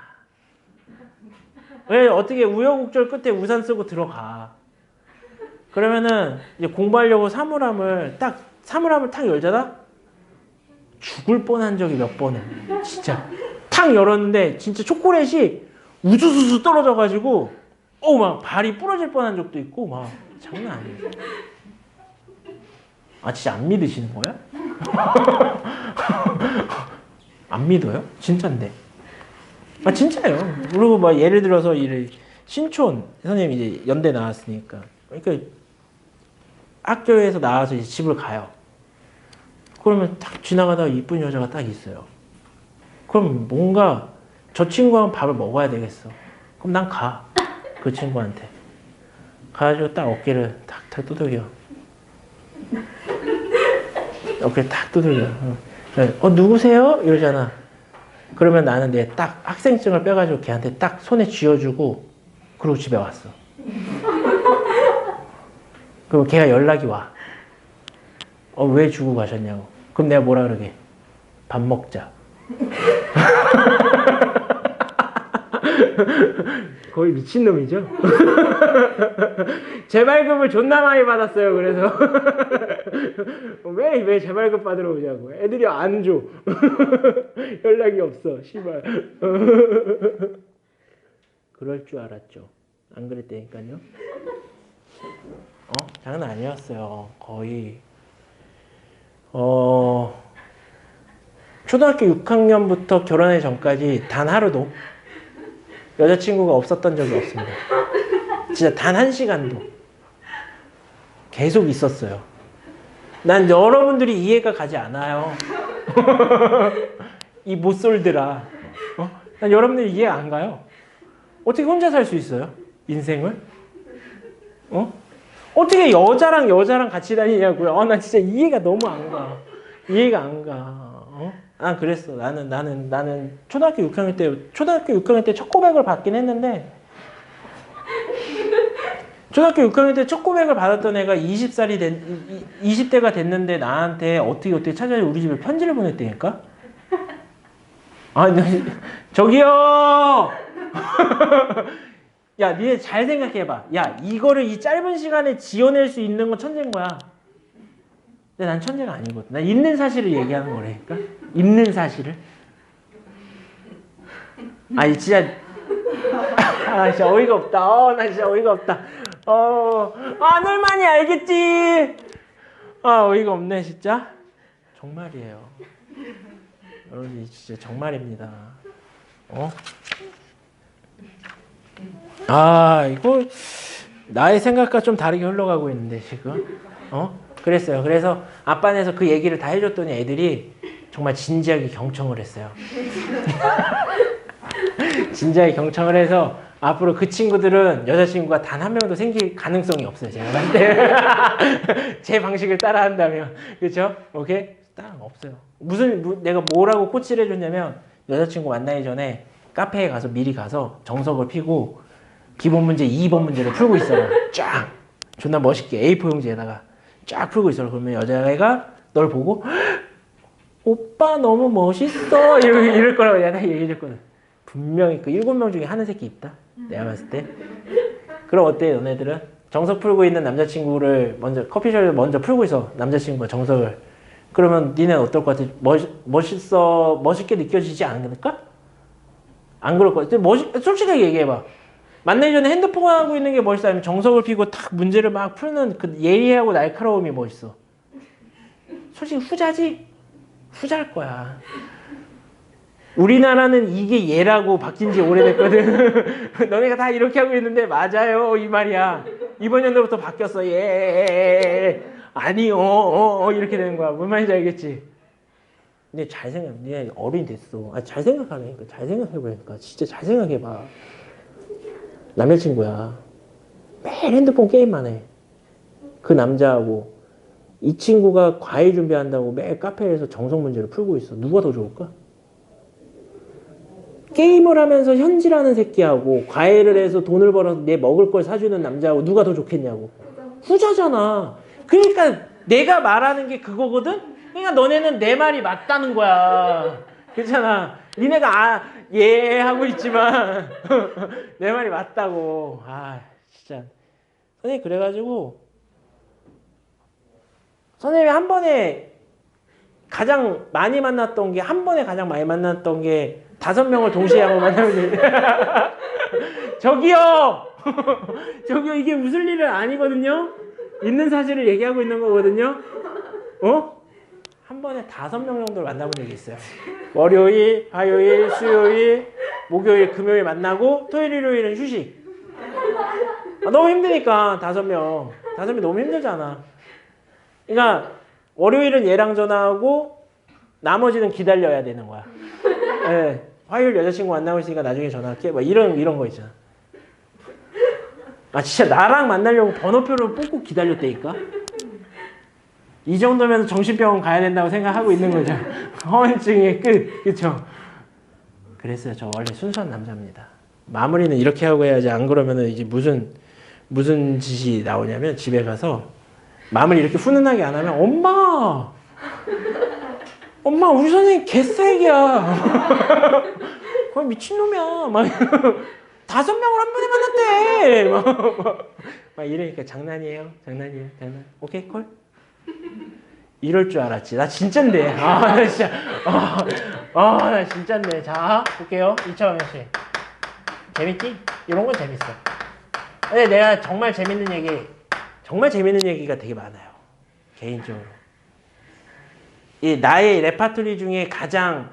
왜 어떻게 우여곡절 끝에 우산 쓰고 들어가. 그러면은 이제 공부하려고 사물함을 딱 열잖아? 죽을 뻔한 적이 몇 번은. 진짜. 탁 열었는데 진짜 초콜릿이 우수수수 떨어져가지고 막 발이 부러질 뻔한 적도 있고 막 장난 아니에요. 진짜 안 믿으시는 거야? 안 믿어요? 진짜인데. 진짜예요. 그리고 막 예를 들어서 신촌 선생님이 이제 연대 나왔으니까 그러니까 학교에서 나와서 이제 집을 가요. 그러면 딱 지나가다가 이쁜 여자가 딱 있어요. 그럼 뭔가 저 친구랑 밥을 먹어야 되겠어. 그럼 난 가. 그 친구한테. 가가지고 딱 어깨를 탁 두들겨. 어깨를 탁 두들겨. 누구세요? 이러잖아. 그러면 나는 내 딱 학생증을 빼가지고 걔한테 딱 손에 쥐어주고 그러고 집에 왔어. 그럼 걔가 연락이 와. 왜 주고 가셨냐고. 그럼 내가 뭐라 그러게. 밥 먹자. 거의 미친놈이죠. 재발급을 존나 많이 받았어요. 그래서 왜 재발급 받으러 오냐고. 애들이 안 줘. 연락이 없어. 씨발. 그럴 줄 알았죠. 안 그랬다니까요. 장난 아니었어요. 거의 초등학교 6학년부터 결혼하기 전까지 단 하루도 여자친구가 없었던 적이 없습니다. 진짜 단 한 시간도 계속 있었어요. 난 여러분들이 이해가 가지 않아요. 이 못쏠들아. 난 여러분들이 이해 안 가요. 어떻게 혼자 살 수 있어요? 인생을? 어떻게 여자랑 같이 다니냐고요? 난 진짜 이해가 너무 안 가. 이해가 안 가. 그랬어. 나는 초등학교 6학년 때 첫 고백을 받긴 했는데, 초등학교 6학년 때 첫 고백을 받았던 애가 20대가 됐는데 나한테 어떻게 찾아서 우리 집에 편지를 보냈다니까? 아니, 저기요! 야, 니네 잘 생각해봐. 야, 이거를 이 짧은 시간에 지어낼 수 있는 건 천재인 거야. 근데 난 천재가 아니거든. 난 있는 사실을 얘기하는 거라니까? 있는 사실을. 아니, 진짜. 아, 진짜 어이가 없다. 나 진짜 어이가 없다. 널만이 알겠지. 어이가 없네, 진짜. 정말이에요. 여러분, 진짜 정말입니다. 이거 나의 생각과 좀 다르게 흘러가고 있는데 지금. 그랬어요. 그래서 앞반에서 그 얘기를 다 해줬더니 애들이 정말 진지하게 경청을 했어요. 진지하게 경청을 해서 앞으로 그 친구들은 여자친구가 단 한 명도 생길 가능성이 없어요. 제가 봤을 때. 제 방식을 따라한다면. 그렇죠? 오케이? 따라 없어요. 내가 뭐라고 코치를 해줬냐면 여자친구 만나기 전에 카페에 가서 미리 가서 정석을 피고 기본 문제 2번 문제를 풀고 있어요. 쫙! 존나 멋있게 A4 용지에다가 쫙 풀고 있어요. 그러면 여자애가 널 보고 오빠 너무 멋있어 이럴 거라고 내가 얘기해줬거든. 분명히 그 7명 중에 하는 새끼 있다. 내가 봤을 때. 그럼 어때 너네들은? 정석 풀고 있는 남자친구를 먼저 커피숍에서 먼저 풀고 있어. 남자친구가 정석을. 그러면 니네는 어떨 것 같아? 멋있게 느껴지지 않을까? 안 그럴 것 같아. 솔직하게 얘기해봐. 만나기 전에 핸드폰 하고 있는 게 멋있어? 아니면 정석을 피고 탁 문제를 막 푸는 그 예리하고 날카로움이 멋있어? 솔직히 후자지? 후자일 거야. 우리나라는 이게 예라고 바뀐 지 오래됐거든. 너네가 다 이렇게 하고 있는데 맞아요 이 말이야. 이번 연도부터 바뀌었어. 아니요 이렇게 되는 거야. 뭔 말인지 알겠지? 근데 니네 어른이 됐어. 잘 생각하네. 잘 생각해보니까 진짜 잘 생각해봐. 남자친구야. 매일 핸드폰 게임만 해. 그 남자하고. 이 친구가 과외 준비한다고 매일 카페에서 정석 문제를 풀고 있어. 누가 더 좋을까? 게임을 하면서 현질하는 새끼하고 과외를 해서 돈을 벌어서 내 먹을 걸 사주는 남자하고 누가 더 좋겠냐고. 후자잖아. 그러니까 내가 말하는 게 그거거든? 그러니까 너네는 내 말이 맞다는 거야. 그렇잖아. 니네가 하고 있지만 내 말이 맞다고. 진짜. 선생님 그래가지고 선생님이 한 번에 가장 많이 만났던 게 5명을 동시에 한번 만나면 돼. 저기요! 저기요, 이게 웃을 일은 아니거든요? 있는 사실을 얘기하고 있는 거거든요? 한 번에 5명 정도를 만나본 적이 있어요. 월요일, 화요일, 수요일, 목요일, 금요일 만나고 토요일, 일요일은 휴식. 너무 힘드니까 5명. 5명 너무 힘들잖아. 그러니까 월요일은 얘랑 전화하고 나머지는 기다려야 되는 거야. 네. 화요일 여자친구 만나고 있으니까 나중에 전화할게. 막 이런 거 있잖아. 진짜 나랑 만나려고 번호표를 뽑고 기다렸다니까? 이 정도면 정신병원 가야 된다고 생각하고 있는 거죠. 허언증의 끝. 그쵸? 그랬어요. 저 원래 순수한 남자입니다. 마무리는 이렇게 하고 해야지. 안 그러면은 이제 무슨 짓이 나오냐면 집에 가서 마무리 이렇게 훈훈하게 안 하면 엄마 우리 선생님 개쓰레기야. 거의 미친놈이야. 막 5명을 한 번에 만났대. 막 이러니까 장난. 오케이 콜. 이럴 줄 알았지. 나 진짠데. 나 진짜. 나 진짠데. 자 볼게요. 2차 방정식. 재밌지? 이런 건 재밌어. 근데 내가 정말 재밌는 얘기가 되게 많아요. 개인적으로. 나의 레파토리 중에 가장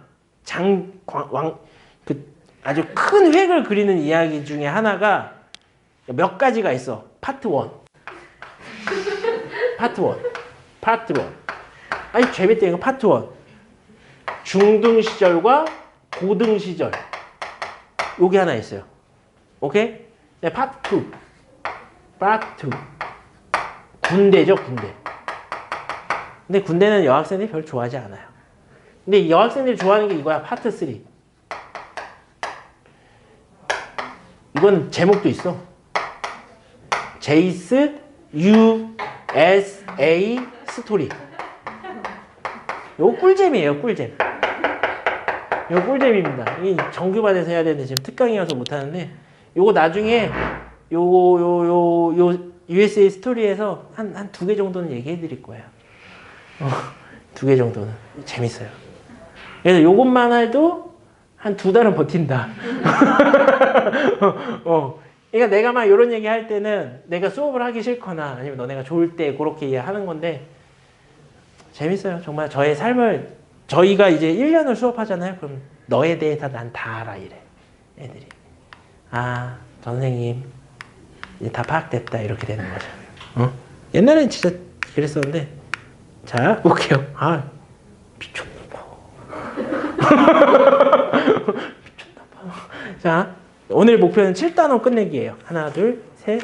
아주 큰 획을 그리는 이야기 중에 하나가 몇 가지가 있어. 파트 1. 아니, 재밌다. 이거 파트 1. 중등 시절과 고등 시절. 요게 하나 있어요. 오케이? 네, 파트 2. 군대죠, 군대. 근데 군대는 여학생들이 별로 좋아하지 않아요. 근데 여학생들이 좋아하는 게 이거야. 파트 3. 이건 제목도 있어. 제이스 USA 스토리. 요거 꿀잼이에요, 꿀잼. 요거 꿀잼입니다. 이 정규반에서 해야 되는데 지금 특강이어서 못하는데 요거 나중에 요 USA 스토리에서 한 2개 정도는 얘기해 드릴 거예요. 2개 정도는. 재밌어요. 그래서 요것만 해도 한 2달은 버틴다. 그러니까 내가 막 이런 얘기 할 때는 내가 수업을 하기 싫거나 아니면 너네가 좋을 때 그렇게 하는 건데 재밌어요. 정말 저의 삶을 저희가 이제 1년을 수업하잖아요. 그럼 너에 대해서 난 다 알아 이래. 애들이. 아 선생님 이제 다 파악됐다 이렇게 되는 거죠. 옛날엔 진짜 그랬었는데 자 볼게요. 아 미쳤나봐. 미쳤나봐. 자 오늘 목표는 7단원 끝내기예요. 하나 둘 셋.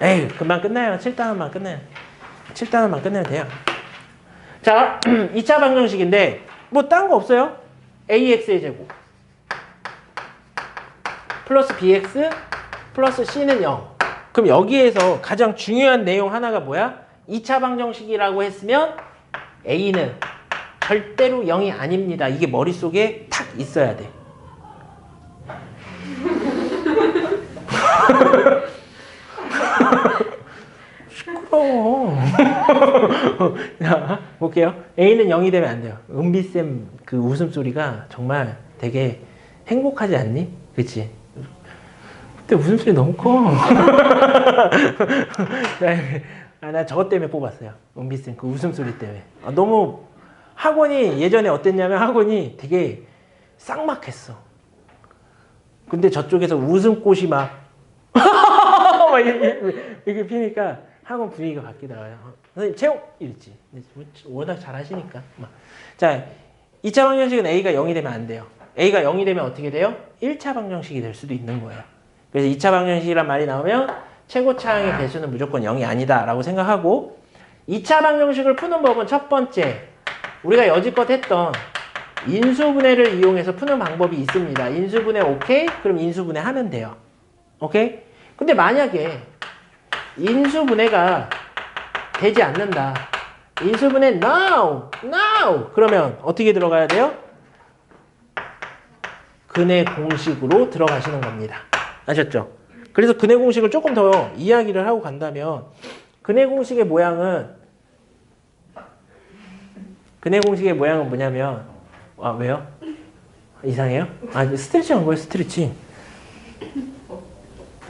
에이 금방 끝나요. 7단원만 끝내요. 7단원만 끝내면 돼요. 자 2차 방정식인데 뭐 딴 거 없어요. ax의 제곱 플러스 bx 플러스 c는 0. 그럼 여기에서 가장 중요한 내용 하나가 뭐야? 2차 방정식이라고 했으면 a는 절대로 0이 아닙니다. 이게 머릿속에 탁 있어야 돼. 시끄러워. 자, 볼게요. a는 0이 되면 안 돼요. 은비쌤 그 웃음소리가 정말 되게 행복하지 않니? 그치? 그때 웃음소리 너무 커. 나 저것 때문에 뽑았어요. 은비쌤 그 웃음소리 때문에. 너무 학원이 예전에 어땠냐면 학원이 되게 쌍막했어. 근데 저쪽에서 웃음꽃이 막 이렇게 피니까 학원 분위기가 바뀌더라고요. 선생님 채용 이랬지. 워낙 잘하시니까. 자, 2차 방정식은 a가 0이 되면 안 돼요. a가 0이 되면 어떻게 돼요? 1차 방정식이 될 수도 있는 거예요. 그래서 2차 방정식이란 말이 나오면 최고차항의 개수는 무조건 0이 아니다 라고 생각하고 2차 방정식을 푸는 법은 첫 번째 우리가 여지껏 했던 인수분해를 이용해서 푸는 방법이 있습니다. 인수분해 오케이? 그럼 인수분해 하면 돼요. 오케이? 근데 만약에 인수분해가 되지 않는다. 인수분해 no! 그러면 어떻게 들어가야 돼요? 근해 공식으로 들어가시는 겁니다. 아셨죠? 그래서 근해 공식을 조금 더 이야기를 하고 간다면 근해 공식의 모양은 뭐냐면 왜요? 이상해요? 스트레칭 한 거예요, 스트레칭.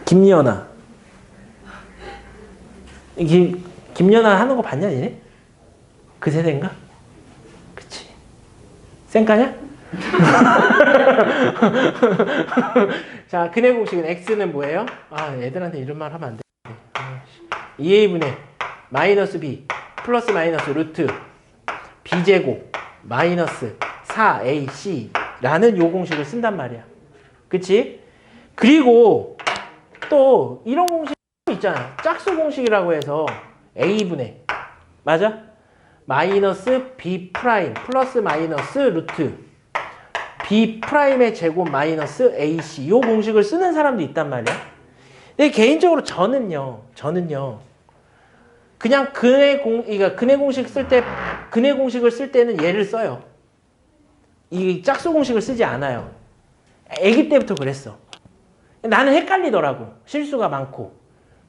김연아. 김연아 하는 거 봤냐, 니네? 그 세대인가? 그치. 쌩까냐? 자, 근해 공식은 x는 뭐예요? 애들한테 이런 말 하면 안 돼. 2a분의 마이너스 b 플러스 마이너스 루트 b제곱 마이너스 4ac 라는 요 공식을 쓴단 말이야. 그치? 그리고 또 이런 공식 있잖아. 짝수 공식이라고 해서 a분의 맞아? 마이너스 b 프라임 플러스 마이너스 루트 b 프라임의 제곱 마이너스 ac 요 공식을 쓰는 사람도 있단 말이야. 근데 개인적으로 저는요 그냥 근해 공식을 쓸 때는 얘를 써요. 이 짝수 공식을 쓰지 않아요. 아기 때부터 그랬어. 나는 헷갈리더라고. 실수가 많고.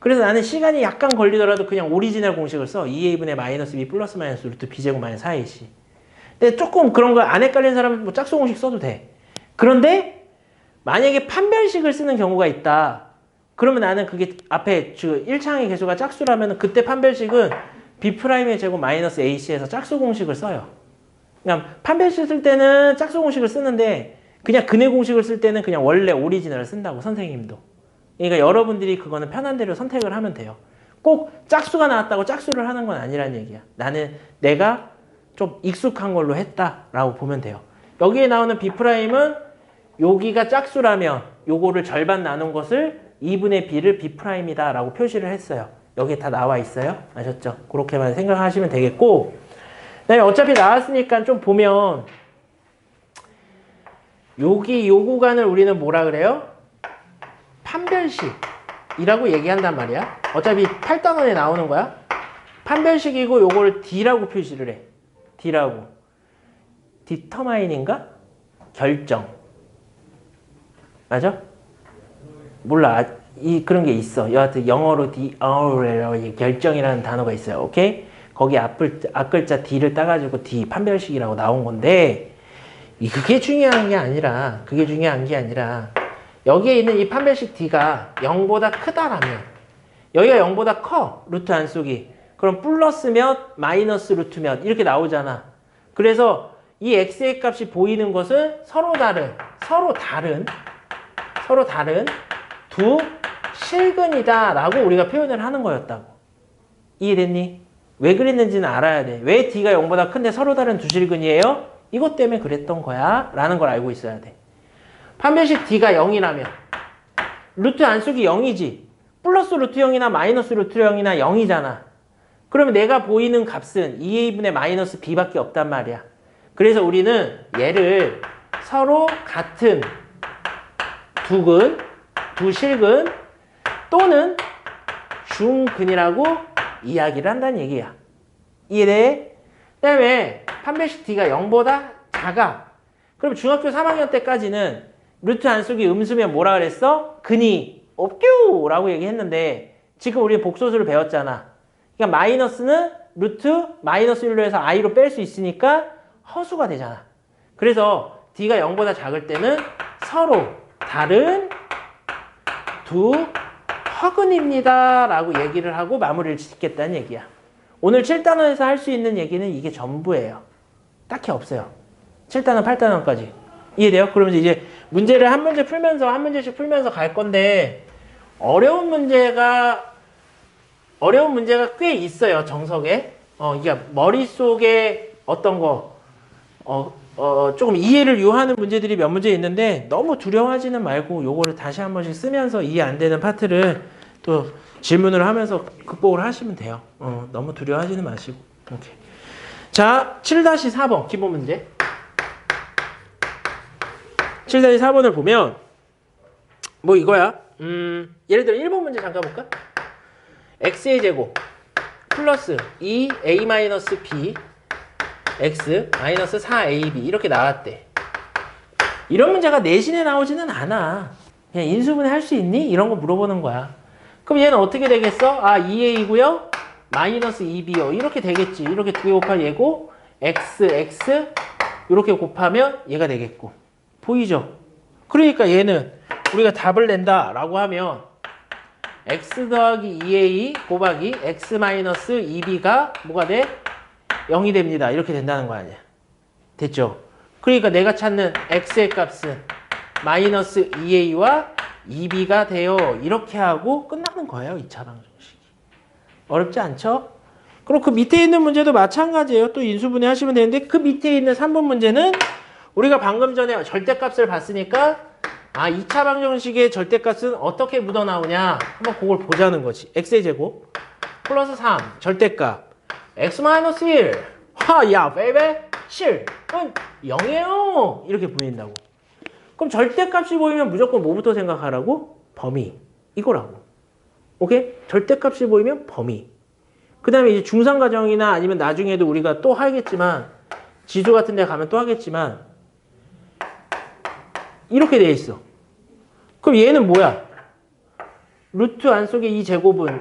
그래서 나는 시간이 약간 걸리더라도 그냥 오리지널 공식을 써. 2a분의 마이너스 b 플러스 마이너스 루트 b제곱 마이너스 4ac. 근데 조금 그런 거 안 헷갈리는 사람은 뭐 짝수 공식 써도 돼. 그런데 만약에 판별식을 쓰는 경우가 있다. 그러면 나는 그게 앞에 1차항의 개수가 짝수라면 그때 판별식은 b'의 제곱 마이너스 ac에서 짝수 공식을 써요. 그냥 판별식 쓸 때는 짝수 공식을 쓰는데 그냥 근해 공식을 쓸 때는 그냥 원래 오리지널을 쓴다고 선생님도. 그러니까 여러분들이 그거는 편한 대로 선택을 하면 돼요. 꼭 짝수가 나왔다고 짝수를 하는 건 아니란 얘기야. 나는 내가 좀 익숙한 걸로 했다라고 보면 돼요. 여기에 나오는 b'은 여기가 짝수라면 요거를 절반 나눈 것을 2분의 b를 b'이다 라고 표시를 했어요. 여기에 다 나와 있어요. 아셨죠? 그렇게만 생각하시면 되겠고 어차피 나왔으니까 좀 보면 요 구간을 우리는 뭐라 그래요? 판별식. 이라고 얘기한단 말이야. 어차피 8단원에 나오는 거야. 판별식이고 요거를 D라고 표시를 해. D라고. 디터마인인가? 결정. 맞아? 몰라. 그런 게 있어. 여하튼 영어로 결정이라는 단어가 있어요. 오케이? 거기 앞글자 D를 따가지고 D 판별식이라고 나온 건데, 그게 중요한 게 아니라, 여기에 있는 이 판별식 D가 0보다 크다라면, 여기가 0보다 커, 루트 안속이. 그럼 플러스 몇, 마이너스 루트 몇, 이렇게 나오잖아. 그래서 이 x의 값이 보이는 것은 서로 다른 두 실근이다 라고 우리가 표현을 하는 거였다고. 이해됐니? 왜 그랬는지는 알아야 돼. 왜 D가 0보다 큰데 서로 다른 두 실근이에요? 이것 때문에 그랬던 거야 라는 걸 알고 있어야 돼. 판별식 D가 0이라면 루트 안속이 0이지. 플러스 루트 0이나 마이너스 루트 0이나 0이잖아. 그러면 내가 보이는 값은 2a분의 마이너스 b밖에 없단 말이야. 그래서 우리는 얘를 서로 같은 두 실근 또는 중근이라고 이야기를 한다는 얘기야. 이해돼? 그 다음에 판별식 D가 0보다 작아. 그럼 중학교 3학년 때까지는 루트 안속이 음수면 뭐라 그랬어? 근이 없규 라고 얘기했는데 지금 우리 복소수를 배웠잖아. 그러니까 마이너스는 루트 마이너스 1로 해서 i로 뺄 수 있으니까 허수가 되잖아. 그래서 D가 0보다 작을 때는 서로 다른 두 허근입니다 라고 얘기를 하고 마무리를 짓겠다는 얘기야. 오늘 7단원에서 할 수 있는 얘기는 이게 전부예요. 딱히 없어요. 7단원, 8단원까지. 이해돼요? 그러면 이제 문제를 한 문제 풀면서 한 문제씩 풀면서 갈 건데 어려운 문제가 꽤 있어요. 정석에. 이게 머릿속에 어떤 거 조금 이해를 유하는 문제들이 몇 문제 있는데 너무 두려워하지는 말고 요거를 다시 한 번씩 쓰면서 이해 안 되는 파트를 또 질문을 하면서 극복을 하시면 돼요. 너무 두려워하지는 마시고. 오케이. 자, 7-4번 기본 문제. 7-4번을 보면 뭐 이거야. 예를 들어 1번 문제 잠깐 볼까? x의 제곱 플러스 2a-b x 마이너스 4ab 이렇게 나왔대. 이런 문제가 내신에 나오지는 않아. 그냥 인수분해 할 수 있니? 이런 거 물어보는 거야. 그럼 얘는 어떻게 되겠어? 2a고요 마이너스 2b요 이렇게 되겠지. 이렇게 두 개 곱하면 얘고 x 이렇게 곱하면 얘가 되겠고. 보이죠? 그러니까 얘는 우리가 답을 낸다 라고 하면 x 더하기 2a 곱하기 x 마이너스 2b가 뭐가 돼? 0이 됩니다. 이렇게 된다는 거 아니야. 됐죠? 그러니까 내가 찾는 x의 값은 마이너스 2a와 2b가 돼요. 이렇게 하고 끝나는 거예요. 2차 방정식이. 어렵지 않죠? 그럼 그 밑에 있는 문제도 마찬가지예요. 또 인수분해 하시면 되는데 그 밑에 있는 3번 문제는 우리가 방금 전에 절대값을 봤으니까 2차 방정식의 절대값은 어떻게 묻어나오냐 한번 그걸 보자는 거지. x의 제곱 플러스 3 절대값 x 마이너스 1 야 베이베 실은 0이에요 이렇게 보인다고. 그럼 절대값이 보이면 무조건 뭐부터 생각하라고? 범위 이거라고. 오케이? 절대값이 보이면 범위. 그 다음에 이제 중상가정이나 아니면 나중에도 우리가 또 하겠지만 지수 같은 데 가면 또 하겠지만 이렇게 돼 있어. 그럼 얘는 뭐야? 루트 안속의 이 제곱은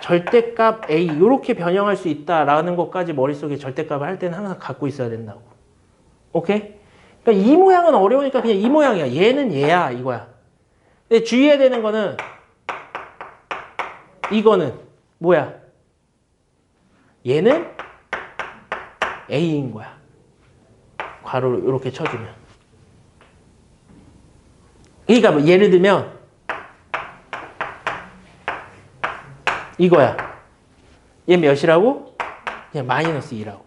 절대값 a 이렇게 변형할 수 있다라는 것까지 머릿속에 절대값을 할 때는 항상 갖고 있어야 된다고. 오케이? 그러니까 이 모양은 어려우니까 그냥 이 모양이야. 얘는 얘야 이거야. 근데 주의해야 되는 거는 이거는 뭐야? 얘는 a인 거야. 괄호로 이렇게 쳐주면. 그러니까 뭐 예를 들면 이거야. 얘 몇이라고? 그냥 마이너스 2라고.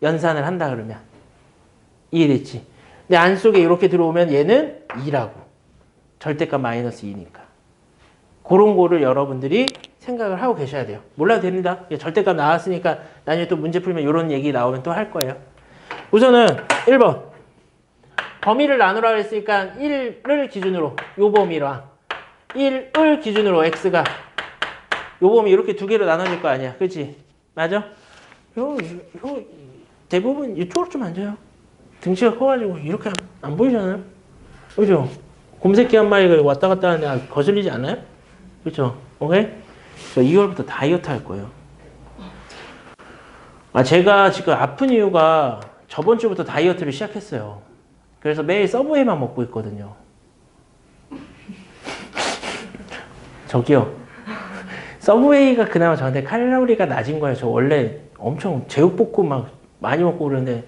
연산을 한다 그러면. 이해됐지? 근데 안속에 이렇게 들어오면 얘는 2라고. 절대값 마이너스 2니까. 그런 거를 여러분들이 생각을 하고 계셔야 돼요. 몰라도 됩니다. 절대값 나왔으니까 나중에 또 문제 풀면 이런 얘기 나오면 또 할 거예요. 우선은 1번. 범위를 나누라 그랬으니까 1을 기준으로 요 범위랑 1을 기준으로 x가 요 보면 이렇게 두 개로 나눠질 거 아니야. 그치? 맞아? 요 대부분 이쪽으로 좀 앉아요. 등치가 커가지고 이렇게 안 보이잖아요? 그죠? 곰새끼 한 마리가 왔다 갔다 하는데 거슬리지 않아요? 그쵸? 오케이? 저 2월부터 다이어트 할 거예요. 제가 지금 아픈 이유가 저번 주부터 다이어트를 시작했어요. 그래서 매일 서브웨이만 먹고 있거든요. 저기요. 서브웨이가 그나마 저한테 칼로리가 낮은 거예요. 저 원래 엄청 제육볶음 막 많이 먹고 그러는데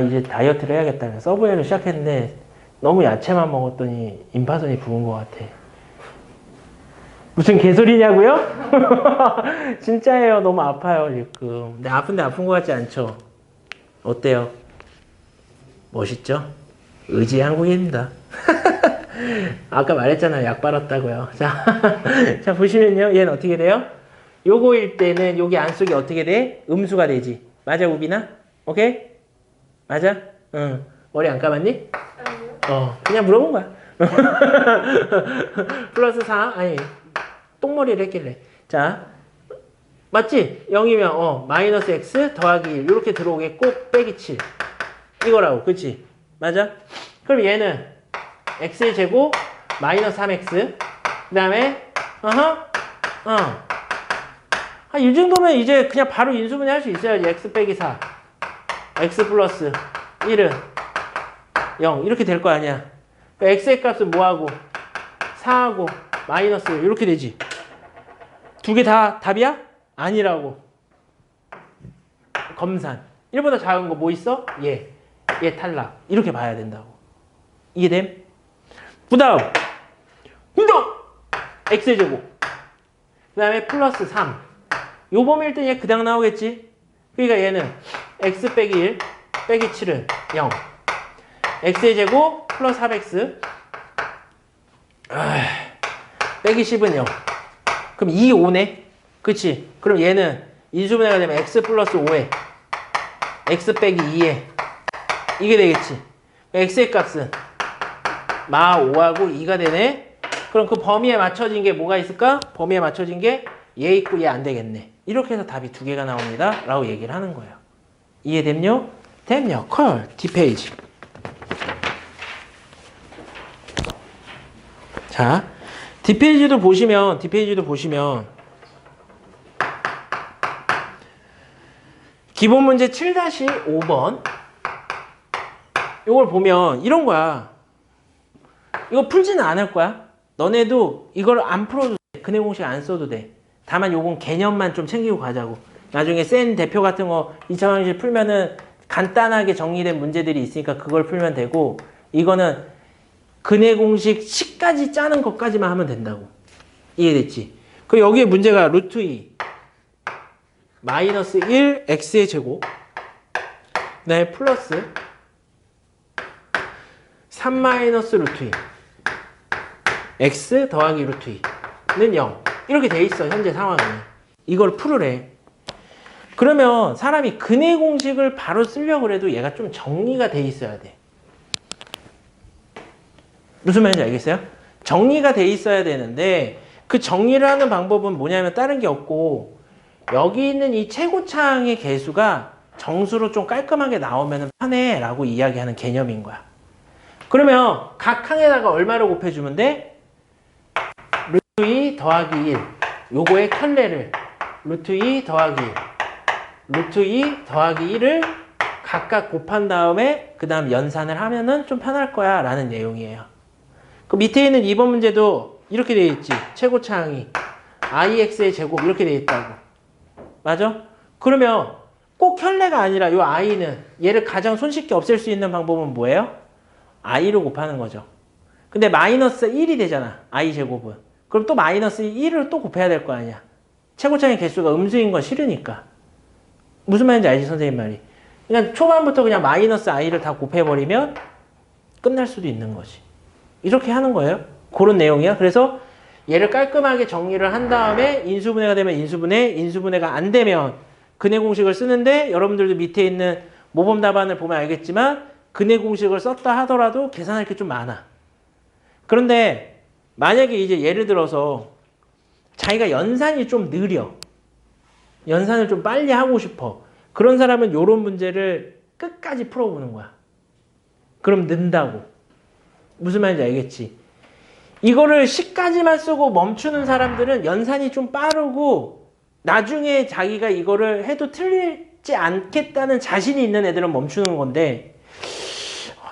이제 다이어트를 해야겠다. 서브웨이를 시작했는데 너무 야채만 먹었더니 임파선이 부은 것 같아. 무슨 개소리냐고요? 진짜예요. 너무 아파요 지금. 근데 아픈데 아픈 것 같지 않죠? 어때요? 멋있죠? 의지 한국인입니다. 아까 말했잖아요. 약 빨았다고요. 자, 자 보시면요. 얘는 어떻게 돼요? 요거일 때는 여기 안속이 어떻게 돼? 음수가 되지. 맞아 우빈아? 오케이? 맞아? 응. 머리 안 감았니? 아니요. 그냥 물어본 거야. 플러스 4 아니 똥머리를 했길래. 자 맞지? 0이면 마이너스 x 더하기 1 이렇게 들어오겠고 빼기 7 이거라고. 그치? 맞아? 그럼 얘는 x의 제곱 마이너스 3x 그 다음에 이 정도면 이제 그냥 바로 인수분해 할 수 있어야지. x 빼기 4 x 플러스 1은 0 이렇게 될 거 아니야. 그러니까 x의 값은 뭐하고 4하고 마이너스 1 이렇게 되지. 두 개 다 답이야? 아니라고. 검산 1보다 작은 거 뭐 있어? 얘 탈락. 이렇게 봐야 된다고. 이해됨? 그 다음 x의 제곱 그 다음에 플러스 3 요 범위일 때 얘 그냥 나오겠지? 그러니까 얘는 x 빼기 1 빼기 7은 0 x의 제곱 플러스 4x 빼기 10은 0 그럼 2, 5네? 그치? 그럼 얘는 인수분해가 되면 x 플러스 5에 x 빼기 2에 이게 되겠지? x의 값은 마 5하고 2가 되네? 그럼 그 범위에 맞춰진 게 뭐가 있을까? 범위에 맞춰진 게 얘 있고 얘 안 되겠네. 이렇게 해서 답이 두 개가 나옵니다. 라고 얘기를 하는 거예요. 이해됨요? 됨요. 컬. 뒷페이지. 자, 뒷페이지도 보시면 기본 문제 7-5번 이걸 보면 이런 거야. 이거 풀지는 않을 거야. 너네도 이걸 안 풀어도 돼. 근해 공식 안 써도 돼. 다만 요건 개념만 좀 챙기고 가자고. 나중에 센 대표 같은 거 2차 방식 풀면은 간단하게 정리된 문제들이 있으니까 그걸 풀면 되고 이거는 근해 공식 10까지 짜는 것까지만 하면 된다고. 이해됐지? 그리고 여기에 문제가 루트 2 마이너스 1 x의 제곱 그 다음에 플러스 3 마이너스 루트 2 x 더하기 루트 2는 0 이렇게 돼 있어. 현재 상황은. 이걸 풀으래. 그러면 사람이 근해 공식을 바로 쓰려고 해도 얘가 좀 정리가 돼 있어야 돼. 무슨 말인지 알겠어요? 정리가 돼 있어야 되는데 그 정리를 하는 방법은 뭐냐면 다른 게 없고 여기 있는 이 최고차항의 개수가 정수로 좀 깔끔하게 나오면 편해 라고 이야기하는 개념인 거야. 그러면 각 항에다가 얼마를 곱해주면 돼? 루트 2 더하기 1 요거의 켤레를 루트 2 더하기 1 루트 2 더하기 1을 각각 곱한 다음에 그 다음 연산을 하면은 좀 편할 거야 라는 내용이에요. 그 밑에 있는 2번 문제도 이렇게 되어 있지. 최고차항이 ix의 제곱 이렇게 되어 있다고. 맞아? 그러면 꼭 켤레가 아니라 요 i는 얘를 가장 손쉽게 없앨 수 있는 방법은 뭐예요? i로 곱하는 거죠. 근데 마이너스 1이 되잖아. i 제곱은. 그럼 또 마이너스 1을 또 곱해야 될 거 아니야. 최고차항의 개수가 음수인 건 싫으니까. 무슨 말인지 알지 선생님 말이. 그냥 초반부터 그냥 마이너스 i를 다 곱해버리면 끝날 수도 있는 거지. 이렇게 하는 거예요. 그런 내용이야. 그래서 얘를 깔끔하게 정리를 한 다음에 인수분해가 되면 인수분해, 인수분해가 안 되면 근해 공식을 쓰는데 여러분들도 밑에 있는 모범 답안을 보면 알겠지만 근해 공식을 썼다 하더라도 계산할 게 좀 많아. 그런데 만약에 이제 예를 들어서 자기가 연산이 좀 느려. 연산을 좀 빨리 하고 싶어. 그런 사람은 요런 문제를 끝까지 풀어보는 거야. 그럼 는다고. 무슨 말인지 알겠지? 이거를 10까지만 쓰고 멈추는 사람들은 연산이 좀 빠르고 나중에 자기가 이거를 해도 틀리지 않겠다는 자신이 있는 애들은 멈추는 건데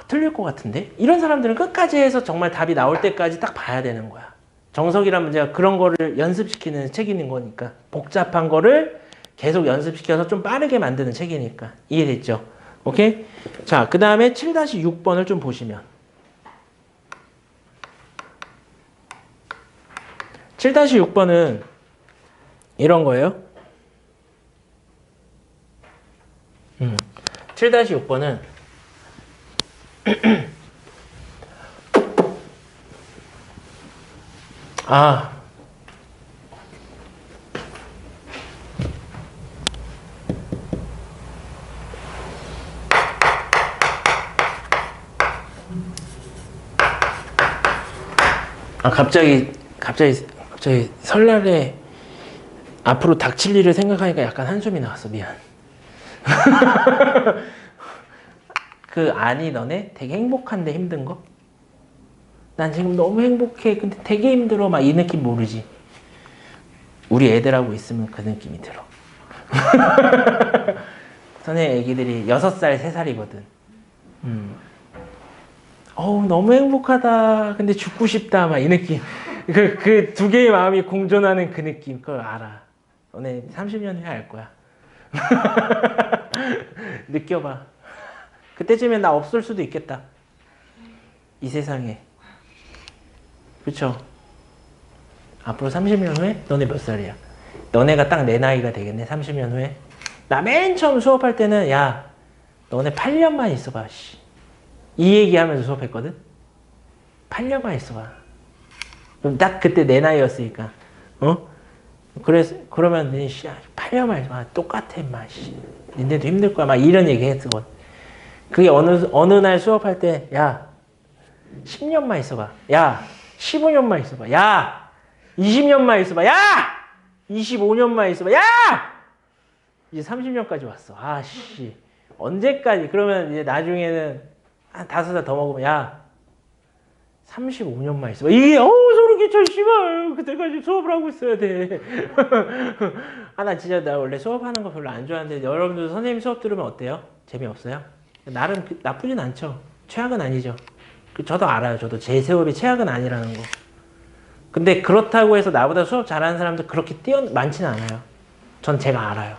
틀릴 것 같은데? 이런 사람들은 끝까지 해서 정말 답이 나올 때까지 딱 봐야 되는 거야. 정석이란 문제가 그런 거를 연습시키는 책인 거니까. 복잡한 거를 계속 연습시켜서 좀 빠르게 만드는 책이니까. 이해됐죠? 오케이? 자, 그 다음에 7-6번을 좀 보시면. 7-6번은 이런 거예요. 7-6번은 갑자기 설날에 앞으로 닥칠 일을 생각하니까 약간 한숨이 나왔어. 미안. 아니 너네 되게 행복한데 힘든 거? 난 지금 너무 행복해. 근데 되게 힘들어. 막 이 느낌 모르지? 우리 애들하고 있으면 그 느낌이 들어. 선생님 애기들이 6살, 3살이거든. 너무 행복하다. 근데 죽고 싶다. 막 이 느낌. 그 두 개의 마음이 공존하는 그 느낌. 그걸 알아. 너네 30년 후에 알 거야. 느껴봐. 그때쯤엔 나 없을 수도 있겠다. 이 세상에. 그쵸? 앞으로 30년 후에 너네 몇 살이야? 너네가 딱 내 나이가 되겠네. 30년 후에. 나 맨 처음 수업할 때는 야 너네 8년만 있어봐. 씨. 이 얘기하면서 수업했거든. 8년만 있어봐. 그럼 딱 그때 내 나이였으니까. 그러면 8년만 있어봐. 똑같아 임마. 니네도 힘들 거야. 막 이런 얘기 했거든. 그게 어느 날 수업할 때 야 10년만 있어봐. 야 15년만 있어봐. 야 20년만 있어봐. 야 25년만 있어봐. 야 이제 30년까지 왔어. 아씨 언제까지? 그러면 이제 나중에는 한 5살 더 먹으면 야 35년만 있어봐. 이게 소름 끼쳐 씨발. 그때까지 수업을 하고 있어야 돼. 나 원래 수업하는 거 별로 안 좋아하는데 여러분들 선생님 수업 들으면 어때요? 재미없어요? 나름 나쁘진 않죠. 최악은 아니죠. 저도 알아요. 저도 제 수업이 최악은 아니라는 거. 근데 그렇다고 해서 나보다 수업 잘하는 사람들 그렇게 많지는 않아요. 전 제가 알아요.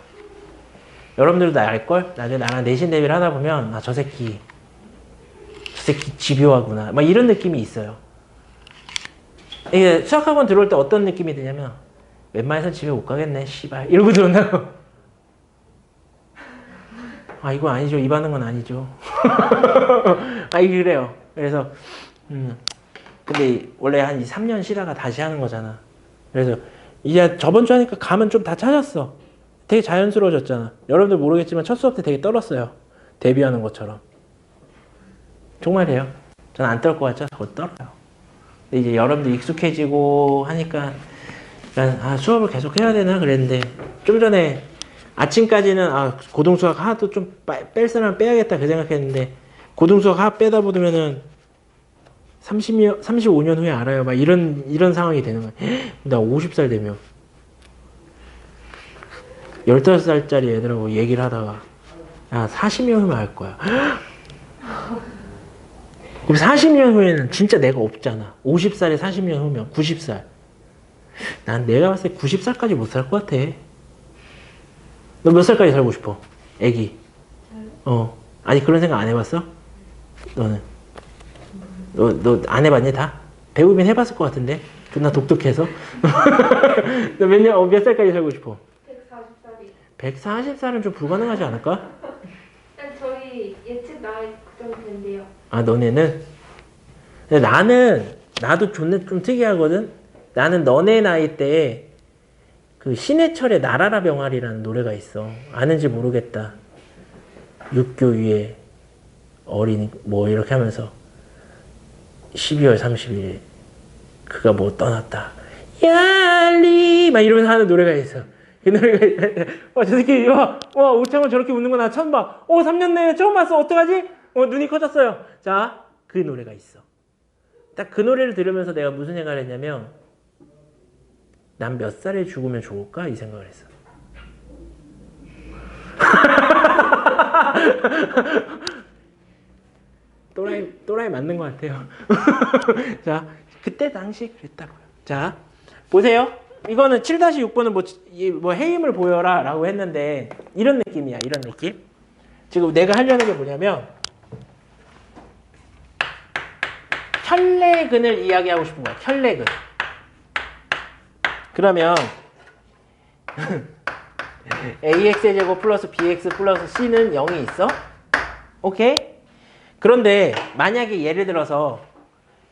여러분들도 알걸? 나중에 나랑 내신 대비를 하다 보면 저 새끼 집요하구나. 막 이런 느낌이 있어요. 이게 수학학원 들어올 때 어떤 느낌이 드냐면 웬만해서 집에 못 가겠네. 씨발. 이러고 들어온다고. 이거 아니죠. 이 반응은 아니죠. 그래요. 그래서 근데 원래 한 3년 쉬다가 다시 하는 거잖아. 그래서 이제 저번 주 하니까 감은 좀 다 찾았어. 되게 자연스러워졌잖아. 여러분들 모르겠지만 첫 수업 때 되게 떨었어요. 데뷔하는 것처럼. 정말이에요. 전 안 떨 것 같죠? 저 떨어요. 근데 이제 여러분들 익숙해지고 하니까 수업을 계속 해야 되나 그랬는데 좀 전에 아침까지는 고등수학 하나도 좀 뺄 사람 빼야겠다 그 생각했는데 고등수학 하나 빼다 보면은 35년 후에 알아요. 막 이런 상황이 되는 거야. 나 50살 되면 15살짜리 애들하고 얘기를 하다가 40년 후면 알 거야. 그럼 40년 후에는 진짜 내가 없잖아. 50살에 40년 후면 90살. 난 내가 봤을 때 90살까지 못 살 것 같아. 너 몇 살까지 살고 싶어? 애기. 아니 그런 생각 안 해봤어? 너는? 너 안 해봤니 다? 배우긴 해봤을 것 같은데? 존나 독특해서? 너 몇 살까지 살고 싶어? 140살이. 140살은 좀 불가능하지 않을까? 저희 예측 나이 그 정도 된대요. 너네는? 근데 나도 좀 특이하거든? 나는 너네 나이 때 그 신해철의 나라라 병아리라는 노래가 있어. 아는지 모르겠다. 육교 위에 어린 이렇게 하면서 12월 30일 그가 못 떠났다. 얄리 막 이러면서 하는 노래가 있어. 그 노래가 저 새끼 와 우창훈 저렇게 웃는 거 나 처음 봐. 3년 내에 처음 봤어. 어떡하지? 눈이 커졌어요. 자, 그 노래가 있어. 딱 그 노래를 들으면서 내가 무슨 생각을 했냐면 난 몇 살에 죽으면 좋을까? 이 생각을 했어. 또라이 맞는 것 같아요. 자, 그때 당시 그랬다고요. 자, 보세요. 이거는 7-6번은 뭐 해임을 보여라 라고 했는데 이런 느낌이야. 이런 느낌. 지금 내가 하려는 게 뭐냐면 켤레근을 이야기하고 싶은 거야. 켤레근. 그러면 ax의 제곱 플러스 bx 플러스 c는 0이 있어? 오케이? 그런데 만약에 예를 들어서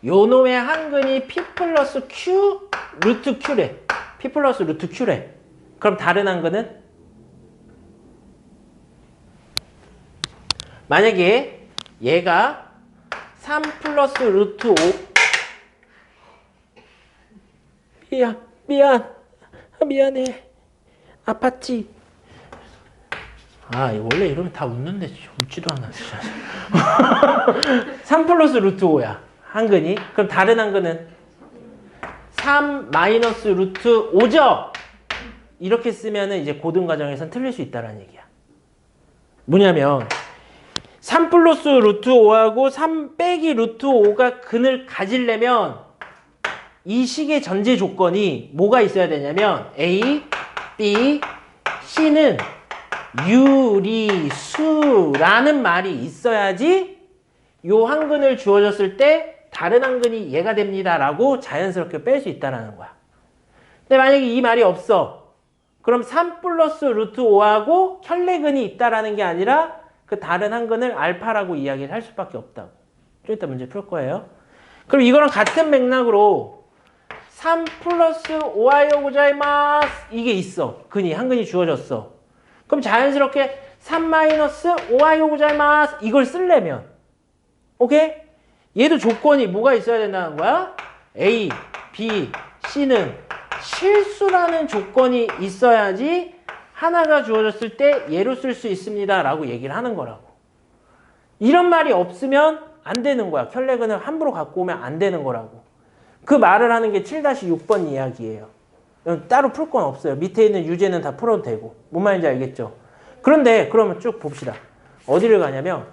요 놈의 한근이 p 플러스 q 루트 q래. p 플러스 루트 q래. 그럼 다른 한근은? 만약에 얘가 3 플러스 루트 5 미안해. 아팠지? 원래 이러면 다 웃는데 웃지도 않아. 3 플러스 루트 5야. 한근이. 그럼 다른 한근은 3 마이너스 루트 5죠? 이렇게 쓰면은 이제 고등 과정에선 틀릴 수 있다는 얘기야. 뭐냐면 3 플러스 루트 5하고 3 빼기 루트 5가 근을 가지려면 이 식의 전제 조건이 뭐가 있어야 되냐면 A, B, C는 유리수라는 말이 있어야지 요 한근을 주어졌을 때 다른 한근이 얘가 됩니다 라고 자연스럽게 뺄 수 있다는 거야. 근데 만약에 이 말이 없어. 그럼 3 플러스 루트 5하고 켤레근이 있다라는 게 아니라 그 다른 한근을 알파라고 이야기를 할 수밖에 없다고. 좀 이따 문제 풀 거예요. 그럼 이거랑 같은 맥락으로 3 플러스 오하요 고자이마스 이게 있어. 한근이 주어졌어. 그럼 자연스럽게 3 마이너스 오하요 고자이마스 이걸 쓰려면 오케이? 얘도 조건이 뭐가 있어야 된다는 거야? A, B, C는 실수라는 조건이 있어야지 하나가 주어졌을 때 얘로 쓸 수 있습니다 라고 얘기를 하는 거라고. 이런 말이 없으면 안 되는 거야. 켤레근을 함부로 갖고 오면 안 되는 거라고. 그 말을 하는 게 7-6번 이야기예요. 따로 풀 건 없어요. 밑에 있는 유제는 다 풀어도 되고. 뭔 말인지 알겠죠? 그런데 그러면 쭉 봅시다. 어디를 가냐면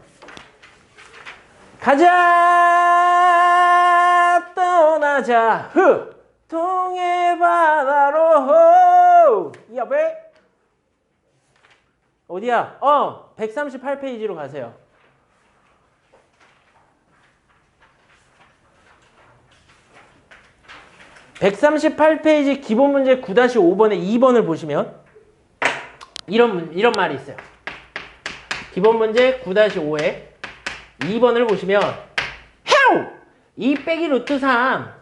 가자 떠나자 동해 바다로 야왜 어디야? 138페이지로 가세요. (138페이지) 기본 문제 9-5번에 2번을 보시면 이런 말이 있어요. 기본 문제 9-5에 2번을 보시면 2 빼기 루트 3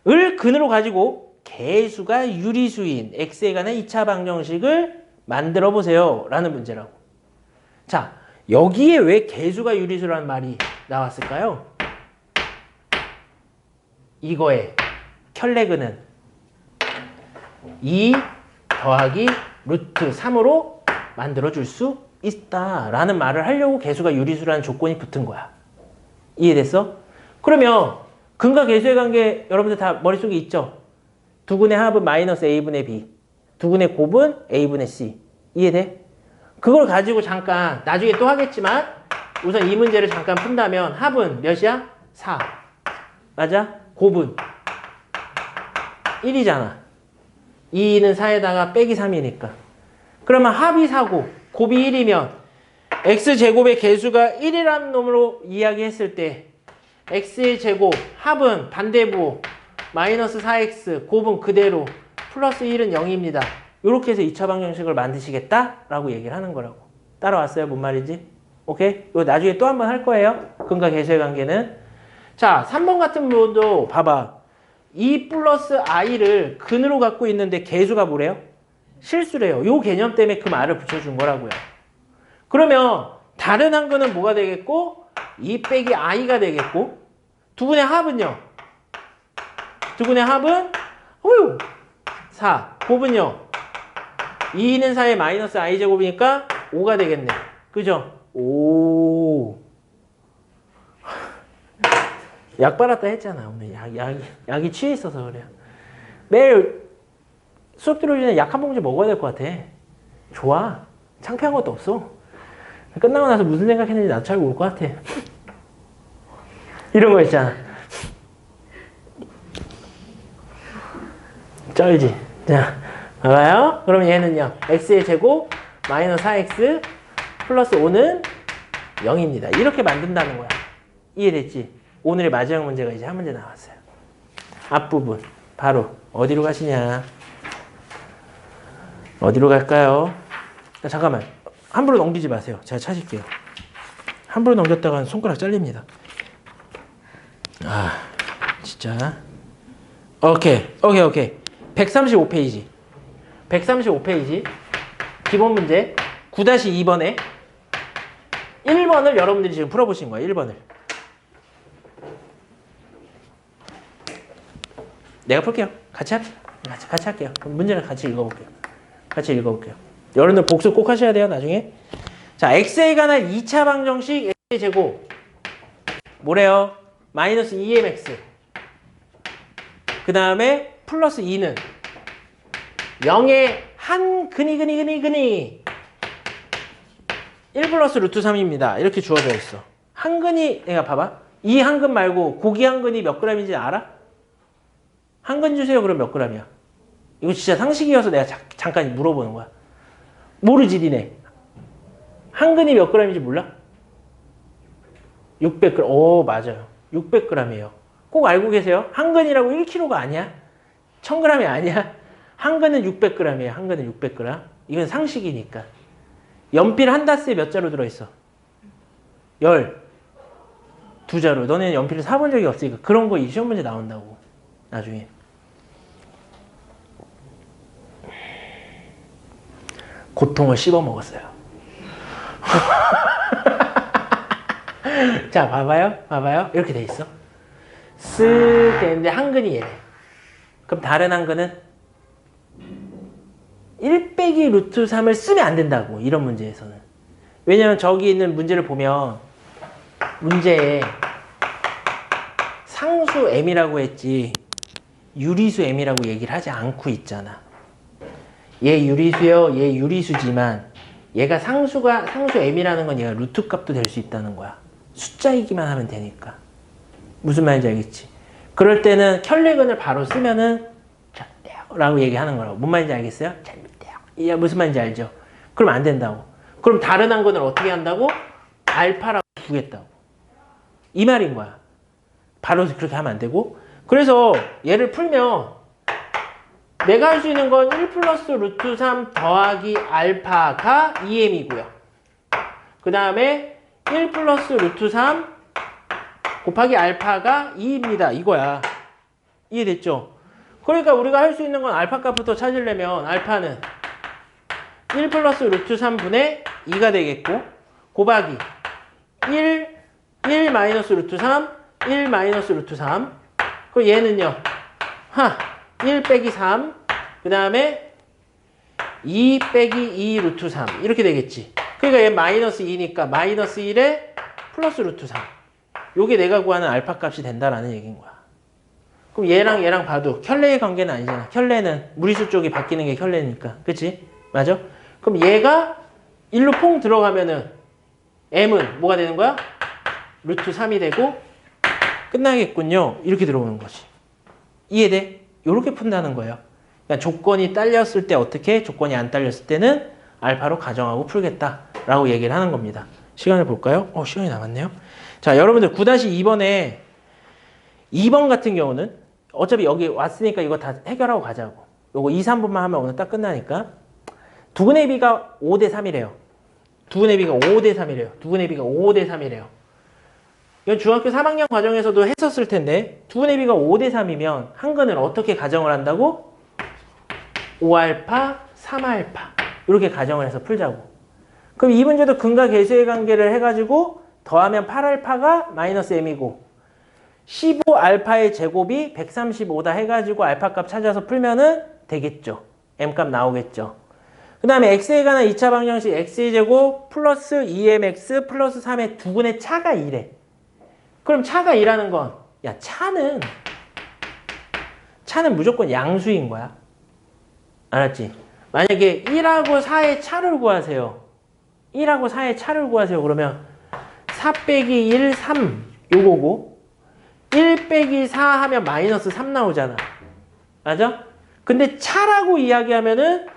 을 근으로 가지고 개수가 유리수인 x에 관한 2차 방정식을 만들어 보세요 라는 문제라고. 자, 여기에 왜 개수가 유리수라는 말이 나왔을까요? 이거의 켤레근은 2 더하기 루트 3으로 만들어줄 수 있다 라는 말을 하려고 개수가 유리수라는 조건이 붙은 거야. 이해됐어? 그러면 근과 개수의 관계 여러분들 다 머릿속에 있죠? 두근의 합은 마이너스 a분의 b, 두근의 곱은 a분의 c. 이해돼? 그걸 가지고 잠깐 나중에 또 하겠지만 우선 이 문제를 잠깐 푼다면 합은 몇이야? 4. 맞아? 곱은 1이잖아. 2는 4에다가 빼기 3이니까. 그러면 합이 4고 곱이 1이면 x제곱의 개수가 1이라는 놈으로 이야기했을 때 x의 제곱 합은 반대부 마이너스 4x 곱은 그대로 플러스 1은 0입니다. 이렇게 해서 2차 방정식을 만드시겠다라고 얘기를 하는 거라고. 따라왔어요? 뭔 말인지? 오케이? 이거 나중에 또 한 번 할 거예요. 근과 개수의 관계는. 자, 3번 같은 부분도 봐봐. 2 플러스 i를 근으로 갖고 있는데 개수가 뭐래요? 실수래요. 요 개념 때문에 그 말을 붙여준 거라고요. 그러면 다른 한근은 뭐가 되겠고 2 빼기 i가 되겠고 두 분의 합은요? 두 분의 합은 4. 곱은요? 2는 4에 마이너스 i제곱이니까 5가 되겠네. 그죠? 오. 약 빨았다 했잖아. 오늘 약이 취해 있어서 그래요. 매일 수업 들어오기 전에 약 한 봉지 먹어야 될 것 같아. 좋아. 창피한 것도 없어. 끝나고 나서 무슨 생각했는지 나도 잘 모를 것 같아. 이런 거 있잖아. 쩔지. 자, 봐봐요. 그럼 얘는요. x의 제곱 마이너스 4x 플러스 5는 0입니다. 이렇게 만든다는 거야. 이해됐지? 오늘의 마지막 문제가 이제 한 문제 나왔어요. 앞부분. 바로 어디로 가시냐? 어디로 갈까요? 잠깐만. 함부로 넘기지 마세요. 제가 찾을게요. 함부로 넘겼다가는 손가락 잘립니다. 아, 진짜. 오케이. 135페이지. 135페이지. 기본 문제 9-2번에 1번을 여러분들이 지금 풀어보신 거예요. 1번을. 내가 풀게요. 같이 할게요. 그럼 문제를 같이 읽어볼게요. 여러분들 복습 꼭 하셔야 돼요. 나중에. 자, x에 관한 2차 방정식 x의 제곱 뭐래요? 마이너스 2mx 그 다음에 플러스 2는 0의 한 근이 1 플러스 루트 3입니다. 이렇게 주어져 있어. 한 근이 내가 봐봐. 이 한 근 말고 고기 한 근이 몇 g인지 알아? 한 근 주세요. 그럼 몇 g이야? 이거 진짜 상식이어서 내가 잠깐 물어보는 거야. 모르지 니네. 한 근이 몇 g인지 몰라? 600g. 오, 맞아요. 600g이에요. 꼭 알고 계세요. 한 근이라고 1kg가 아니야. 1000g이 아니야. 한 근은 600g이에요. 한 근은 600g. 이건 상식이니까. 연필 한 다스에 몇 자루 들어있어? 12자루. 너네는 연필을 사본 적이 없으니까 그런 거 이 시험 문제 나온다고. 나중에. 고통을 씹어 먹었어요. 자, 봐봐요. 이렇게 돼 있어. 쓱 되는데 한 근이 얘네. 그럼 다른 한 근은 1 빼기 루트 3을 쓰면 안 된다고. 이런 문제에서는. 왜냐면 저기 있는 문제를 보면 문제에 상수 m이라고 했지 유리수 m이라고 얘기를 하지 않고 있잖아. 얘 유리수요. 얘 유리수지만 얘가 상수 m이라는 건 얘가 루트 값도 될 수 있다는 거야. 숫자이기만 하면 되니까. 무슨 말인지 알겠지? 그럴 때는 켤레근을 바로 쓰면은 잘돼요 라고 얘기하는 거라고. 뭔 말인지 알겠어요? 잘못돼요. 이게 무슨 말인지 알죠? 그럼 안 된다고. 그럼 다른 한 근을 어떻게 한다고? 알파라고 두겠다고. 이 말인 거야. 바로 그렇게 하면 안 되고. 그래서 얘를 풀면 내가 할 수 있는 건 1 플러스 루트 3 더하기 알파가 2m이고요. 그 다음에 1 플러스 루트 3 곱하기 알파가 2입니다. 이거야. 이해됐죠? 그러니까 우리가 할 수 있는 건 알파 값부터 찾으려면 알파는 1 플러스 루트 3분의 2가 되겠고 곱하기 1 마이너스 루트 3 1 마이너스 루트 3 그리고 얘는요 1 빼기 3 그 다음에 2 빼기 2 루트 3 이렇게 되겠지. 그러니까 얘 마이너스 2니까 마이너스 1에 플러스 루트 3 요게 내가 구하는 알파 값이 된다라는 얘기인 거야. 그럼 얘랑 봐도 켤레의 관계는 아니잖아. 켤레는 무리수 쪽이 바뀌는 게 켤레니까. 그치? 맞아? 그럼 얘가 1로 퐁 들어가면은 m은 뭐가 되는 거야? 루트 3이 되고 끝나겠군요. 이렇게 들어오는 거지. 이해돼? 이렇게 푼다는 거예요. 그러니까 조건이 딸렸을 때 어떻게? 조건이 안 딸렸을 때는 알파로 가정하고 풀겠다라고 얘기를 하는 겁니다. 시간을 볼까요? 시간이 남았네요. 자, 여러분들 9-2번에 2번 같은 경우는 어차피 여기 왔으니까 이거 다 해결하고 가자고. 요거 2, 3분만 하면 오늘 딱 끝나니까. 두근의 비가 5대3이래요. 두근의 비가 5대3이래요. 두근의 비가 5대3이래요. 이건 중학교 3학년 과정에서도 했었을 텐데 두근의 비가 5대3이면 한 근을 어떻게 가정을 한다고? 5알파, 3알파 이렇게 가정을 해서 풀자고. 그럼 이 문제도 근과 계수의 관계를 해가지고 더하면 8알파가 마이너스 m이고 15 알파의 제곱이 135다 해가지고 알파 값 찾아서 풀면은 되겠죠. m 값 나오겠죠. 그 다음에 x에 관한 2차 방정식 x의 제곱 플러스 2mx 플러스 3의 두근의 차가 2래. 그럼 차가 2라는 건, 야, 차는 무조건 양수인 거야. 알았지? 만약에 1하고 4의 차를 구하세요. 1하고 4의 차를 구하세요. 그러면 4 빼기 1, 3 요거고 1 빼기 4 하면 마이너스 3 나오잖아. 맞아? 근데 차라고 이야기하면은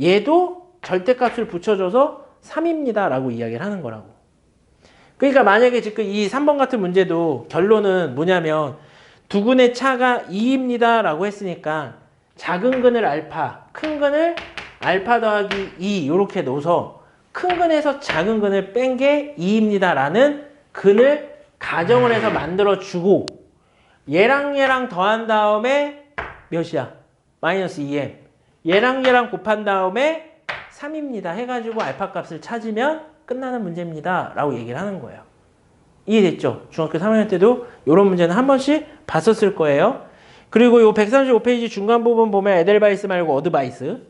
얘도 절대값을 붙여줘서 3입니다 라고 이야기를 하는 거라고. 그러니까 만약에 지금 이 3번 같은 문제도 결론은 뭐냐면 두근의 차가 2입니다 라고 했으니까 작은 근을 알파, 큰 근을 알파 더하기 2 이렇게 놓아서 큰 근에서 작은 근을 뺀 게 2입니다 라는 근을 가정을 해서 만들어주고 얘랑 더한 다음에 몇이야? 마이너스 2m. 얘랑 곱한 다음에 3입니다 해가지고 알파 값을 찾으면 끝나는 문제입니다 라고 얘기를 하는 거예요. 이해됐죠? 중학교 3학년 때도 이런 문제는 한 번씩 봤었을 거예요. 그리고 이 135페이지 중간 부분 보면 에델바이스 말고 어드바이스.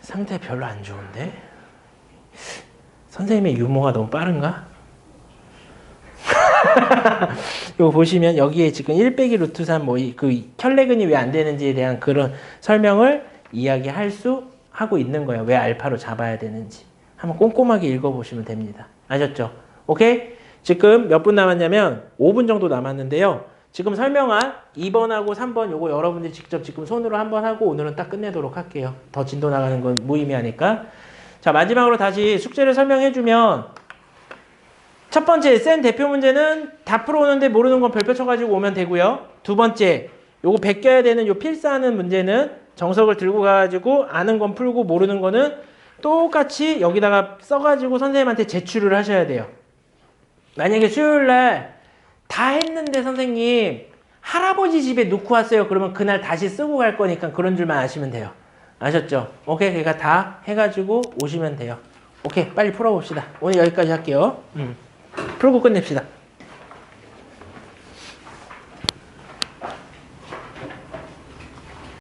상태 별로 안 좋은데? 선생님의 유머가 너무 빠른가? 이거 보시면 여기에 지금 1 빼기 루트 3 그 혈내근이 왜 안 되는지에 대한 그런 설명을 하고 있는 거예요. 왜 알파로 잡아야 되는지. 한번 꼼꼼하게 읽어보시면 됩니다. 아셨죠? 오케이? 지금 몇 분 남았냐면 5분 정도 남았는데요. 지금 설명한 2번하고 3번 요거 여러분들이 직접 지금 손으로 한번 하고 오늘은 딱 끝내도록 할게요. 더 진도 나가는 건 무의미하니까. 자, 마지막으로 다시 숙제를 설명해주면 첫 번째 센 대표 문제는 다 풀어오는데 모르는 건 별표 쳐가지고 오면 되고요. 두 번째 요거 베껴야 되는 요 필사하는 문제는 정석을 들고 가가지고 아는 건 풀고 모르는 거는 똑같이 여기다가 써가지고 선생님한테 제출을 하셔야 돼요. 만약에 수요일날 다 했는데 선생님 할아버지 집에 놓고 왔어요. 그러면 그날 다시 쓰고 갈 거니까 그런 줄만 아시면 돼요. 아셨죠? 오케이. 그러니까 다 해가지고 오시면 돼요. 오케이. 빨리 풀어봅시다. 오늘 여기까지 할게요. 풀고 끝냅시다.